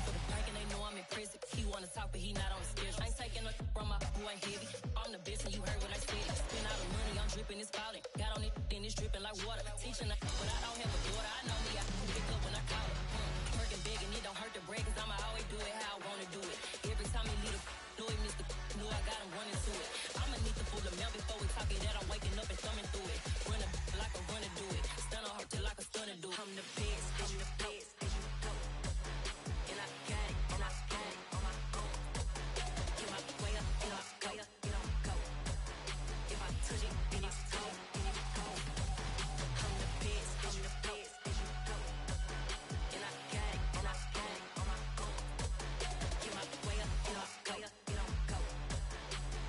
For the bank and they know I'm in prison. He wanna talk, but he not on the schedule. I ain't taking no from my boy heavy. I'm the best and you heard what I said. Spend all the money, I'm dripping, it's falling. Got on it, then it's dripping like water. Teaching her, but I don't have a daughter. I know me, I can pick up when I call her. Working big and it don't hurt to break, cause I'ma always do it how I wanna do it. Every time he leave the know he missed the know I got him running to it. I'ma need to pull the mail before we talk it that I'm waking up and thumbing through it. Run a like a runner do it. Stun on her till like a stunner do it. I'm the best, I'm the best. And I got it, and I got it on my own. Get my way up, get my go. If I touch it, then it's cold, then it's cold. I'm the best, I'm the best. And I got it, and I got it on my own. Get my way up, get my go.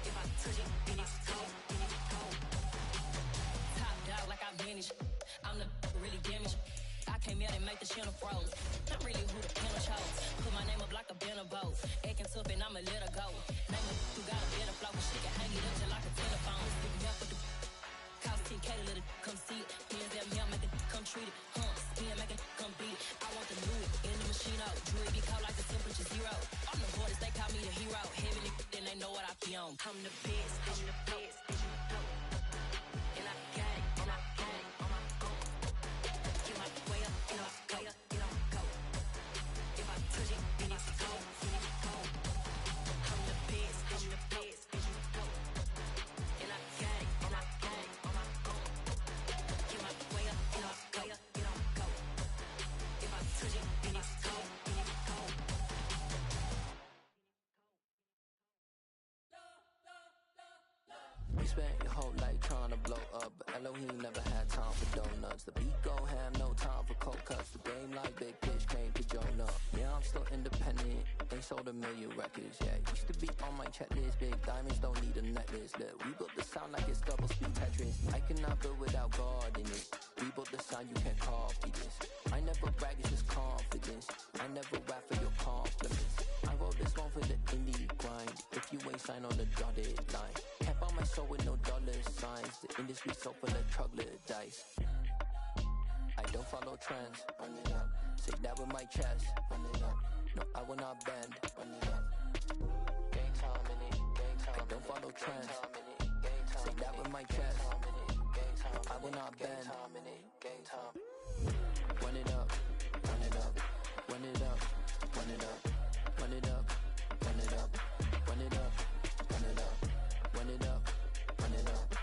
If I touch it, then it's cold, then it's cold. Top dog like I manage. I'm the really damaged. I came out and make the channel froze. Not really who the panel chose. Put my name up like a banner boat. Acting tough and I'ma let her go. Name her who got a better flow. She can hang it up just like a telephone. Stick me up with the cost 10K to let it come see it. Hands at me, I make it come treat it. Spin, make it come beat it. I want the new it in the machine out. Jewelry be cold like the temperature zero. I'm the hardest, they call me the hero. Heavy nigga, then they know what I be on. I'm the best, I'm the best. And I got it, and I got it on my own. Get my way up, get my go. If I touch it, then it's cold, then it's cold. I'm the best, I'm the best. And I got it, and I got it on my own. Get my way up, get my go. If I touch it, then it's cold, then it's cold. We spent your whole life trying to blow up, but Elohim never had time for donuts. The beat go ham, no time for cold cuts. The game like Big Fish came to join up. Yeah, I'm still independent, they sold 1 million records. Yeah, used to be on my checklist. Big diamonds don't need a necklace. Look, we built the sound like it's double speed Tetris. I cannot build without God in it. We built the sound, you can't copy this. I never brag, it's just confidence. I never rap for your compliments. I wrote this one for the indie grind. If you ain't signed on the dotted line, can't buy my soul with no dollar signs. The industry so full of troglodytes. I don't follow trends. Run it up. Say that with my chest. Run it up. No, I will not bend. Run it up. Gang time in it. Gang time. I don't follow trends. Say that with my chest. I will not bend. Gang time. Run it up. Run it up. Run it up. Run it up. Run it up. Run it up. Run it up. Run it up. Run it up. Run it up.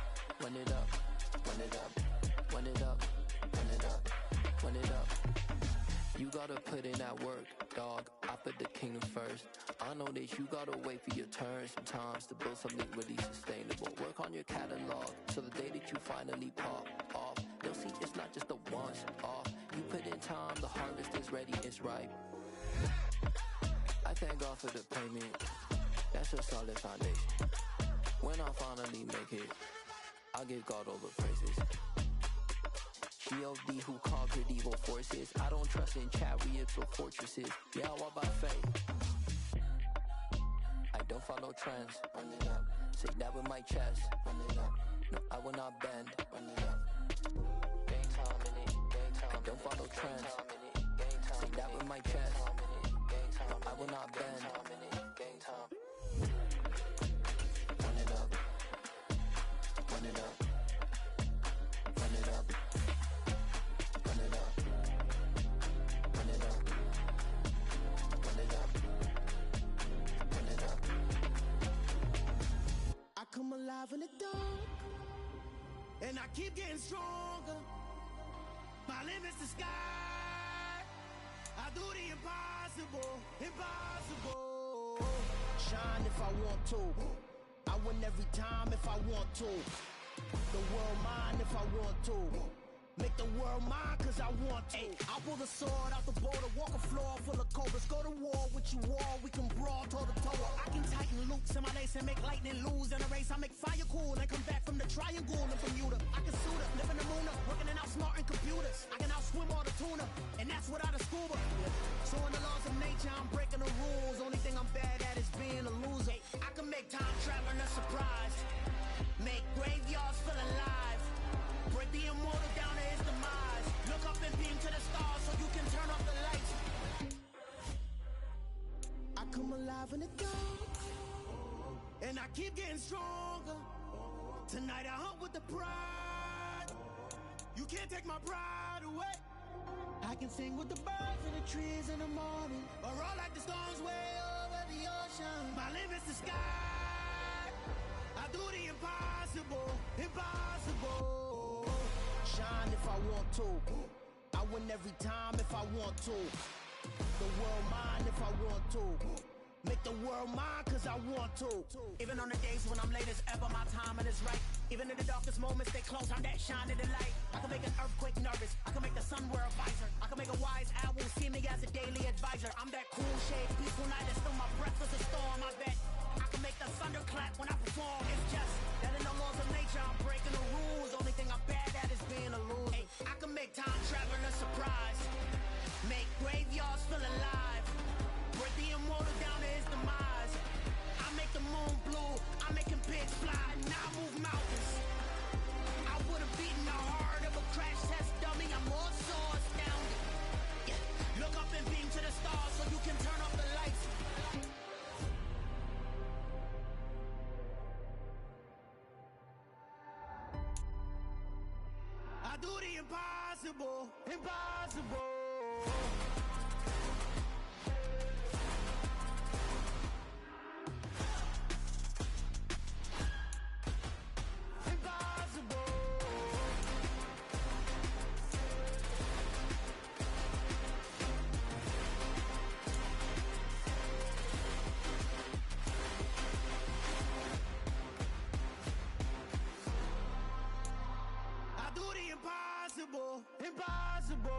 gotta put in that work, dog. I put the kingdom first. I know that you gotta wait for your turn sometimes to build something really sustainable. Work on your catalog, so the day that you finally pop off, they'll see it's not just a once off. You put in time, the harvest is ready, it's ripe. I thank God for the payment. That's a solid foundation. When I finally make it, I'll give God all the praises. G.O.D. who conquered evil forces. I don't trust in chariots or fortresses. Yeah, I walk by faith. I don't follow trends. Run it up. Say that with my chest. Run it up. No, I will not bend. Run it up. Gang time in it. Gang time. I don't follow trends. Say that with my chest. No, I will not bend. Gang time. Run it up. Run it up. Run it up. Run it up. Run it up. Run it up. Run it up. I come alive in the dark, and I keep getting stronger. My limit's the sky. I do the impossible, impossible. Shine if I want to. I win every time if I want to. The world mine if I want to. Make the world mine cause I want to. I pull the sword out the border, walk a floor full of cobras. Go to war with you all, we can brawl toe to toe. I can tighten loops in my lace and make lightning lose in a race. I make fire cool and come back from the triangle in Bermuda. I can suit up, live in the moon up, working and outsmarting computers. I can outswim all the tuna, and that's without a scuba. So in the laws of nature, I'm breaking the rules. Only thing I'm bad at is being a loser. I can make time traveling a surprise, make graveyards feel alive, break the immortal down to his demise. Look up and beam to the stars so you can turn off the lights. I come alive in the dark, and I keep getting stronger. Tonight I hunt with the pride. You can't take my pride away. I can sing with the birds and the trees in the morning, or roll like the storms way over the ocean. My limit's the sky. I do the impossible, impossible. Shine if I want to. I win every time if I want to. The world mine if I want to. Make the world mine cause I want to. Even on the days when I'm late as ever, my timing is right. Even in the darkest moments, they close, I'm that shining the light. I can make an earthquake nervous, I can make the sun wear a visor. I can make a wise owl see me as a daily advisor. I'm that cool shade, peaceful night, and still my breath is a storm. I bet I can make the thunder clap when I perform. It's just that in the laws of nature, I'm breaking the rules. Only thing I'm bad at is being a loser. I can make time traveling a surprise, make graveyards feel alive, break the immortal down to his demise. I make the moon blue, I make him pigs fly, and I move mountains. I would've beaten the heart of a crash test dummy. I'm more so astounded. Yeah. Look up and beam to the stars so you can turn off the lights. I do the impossible, impossible. Impossible, impossible.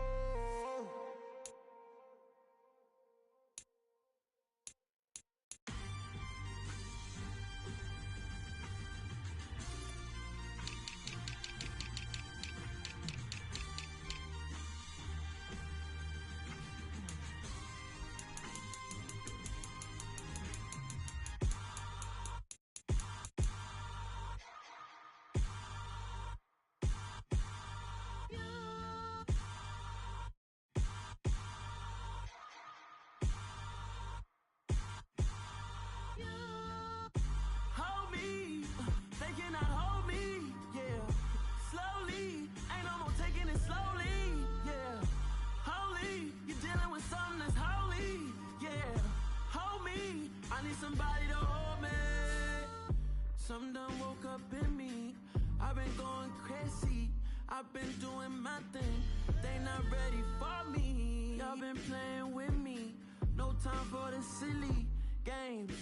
Something done woke up in me. I've been going crazy. I've been doing my thing, they not ready for me. Y'all been playing with me, no time for the silly games.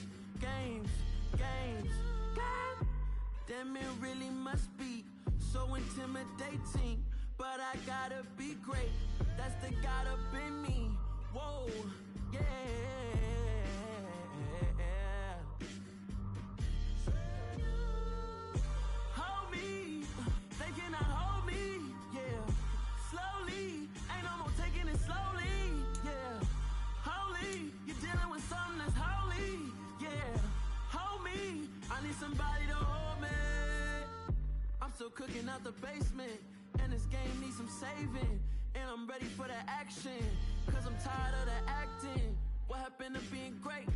Damn, it really must be so intimidating, but I gotta be great, that's the God up in me. Whoa, yeah. Hold me, they cannot hold me, yeah. Slowly, ain't no more taking it slowly, yeah. Holy, you're dealing with something that's holy, yeah. Hold me, I need somebody to hold me. I'm still cooking out the basement, and this game needs some saving. And I'm ready for the action, cause I'm tired of the acting. What happened to being great?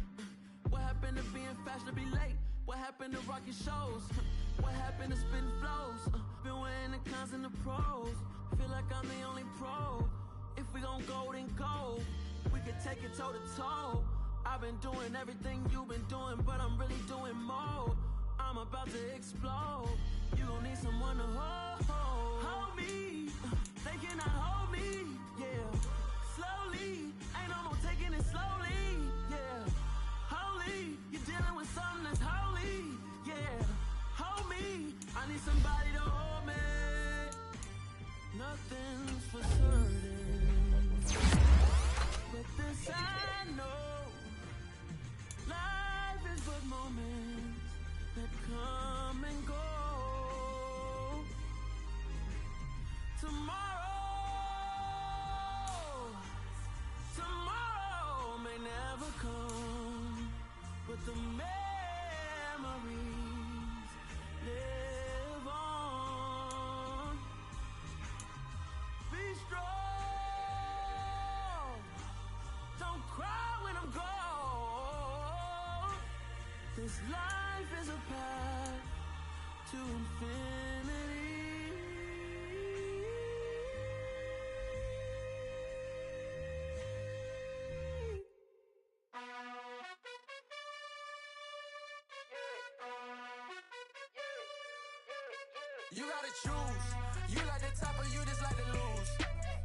What happened to being fashionably late? What happened to rocking shows? What happened to spitting flows? Been weighing the cons and the pros. Feel like I'm the only pro. If we gon' go, then go. We could take it toe to toe. I've been doing everything you've been doing, but I'm really doing more. I'm about to explode. You gon' need someone to hold me. They cannot hold me, yeah. Slowly, ain't no more taking it slowly, yeah. Holy, you're dealing with something that's holy, yeah. Hold me, I need somebody to hold me. Nothing's for certain, but this I know. Life is but moments that come and go. Tomorrow may never come, but the memories live on. Be strong, don't cry when I'm gone. This life is a path to infinity. You gotta choose. You like the top or you just like to lose.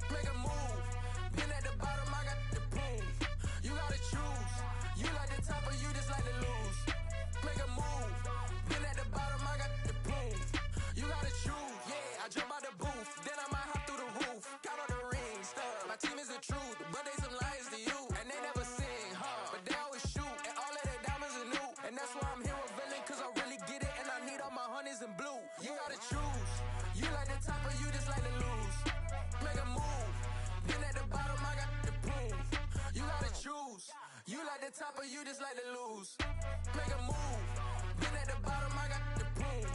Make a move. Been at the bottom, I got the proof. You gotta choose. You like the top or you just like to lose. Make a move. Been at the bottom, I got the proof. You gotta choose. Yeah, I jump out the booth. Then I might hop through the roof. Count on the rings, stuff. My team is the truth, but they some liars to you. And they never sing, huh? But they always shoot. And all of their diamonds are new. And that's why I'm here with villain, cause I really get it. And I need all my honeys in blue. You gotta choose. You like the top or you just like to lose. Make a move. Been at the bottom, I got the proof. You gotta choose. You like the top or you just like to lose. Make a move. Been at the bottom, I got the proof.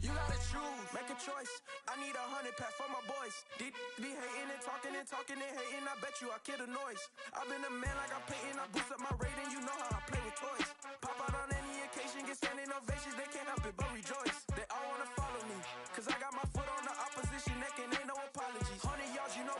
You gotta choose. Make a choice. I need 100 pack for my boys. Deep be hating and talking and hating. I bet you I kill the noise. I've been a man like I'm painting. I boost up my rating. You know how I play with toys. Pop out on any occasion, get standing ovations. They can't help it but rejoice. They all wanna follow me, cause I got my foot on the opposition neck and ain't no apologies. 100 yards, you know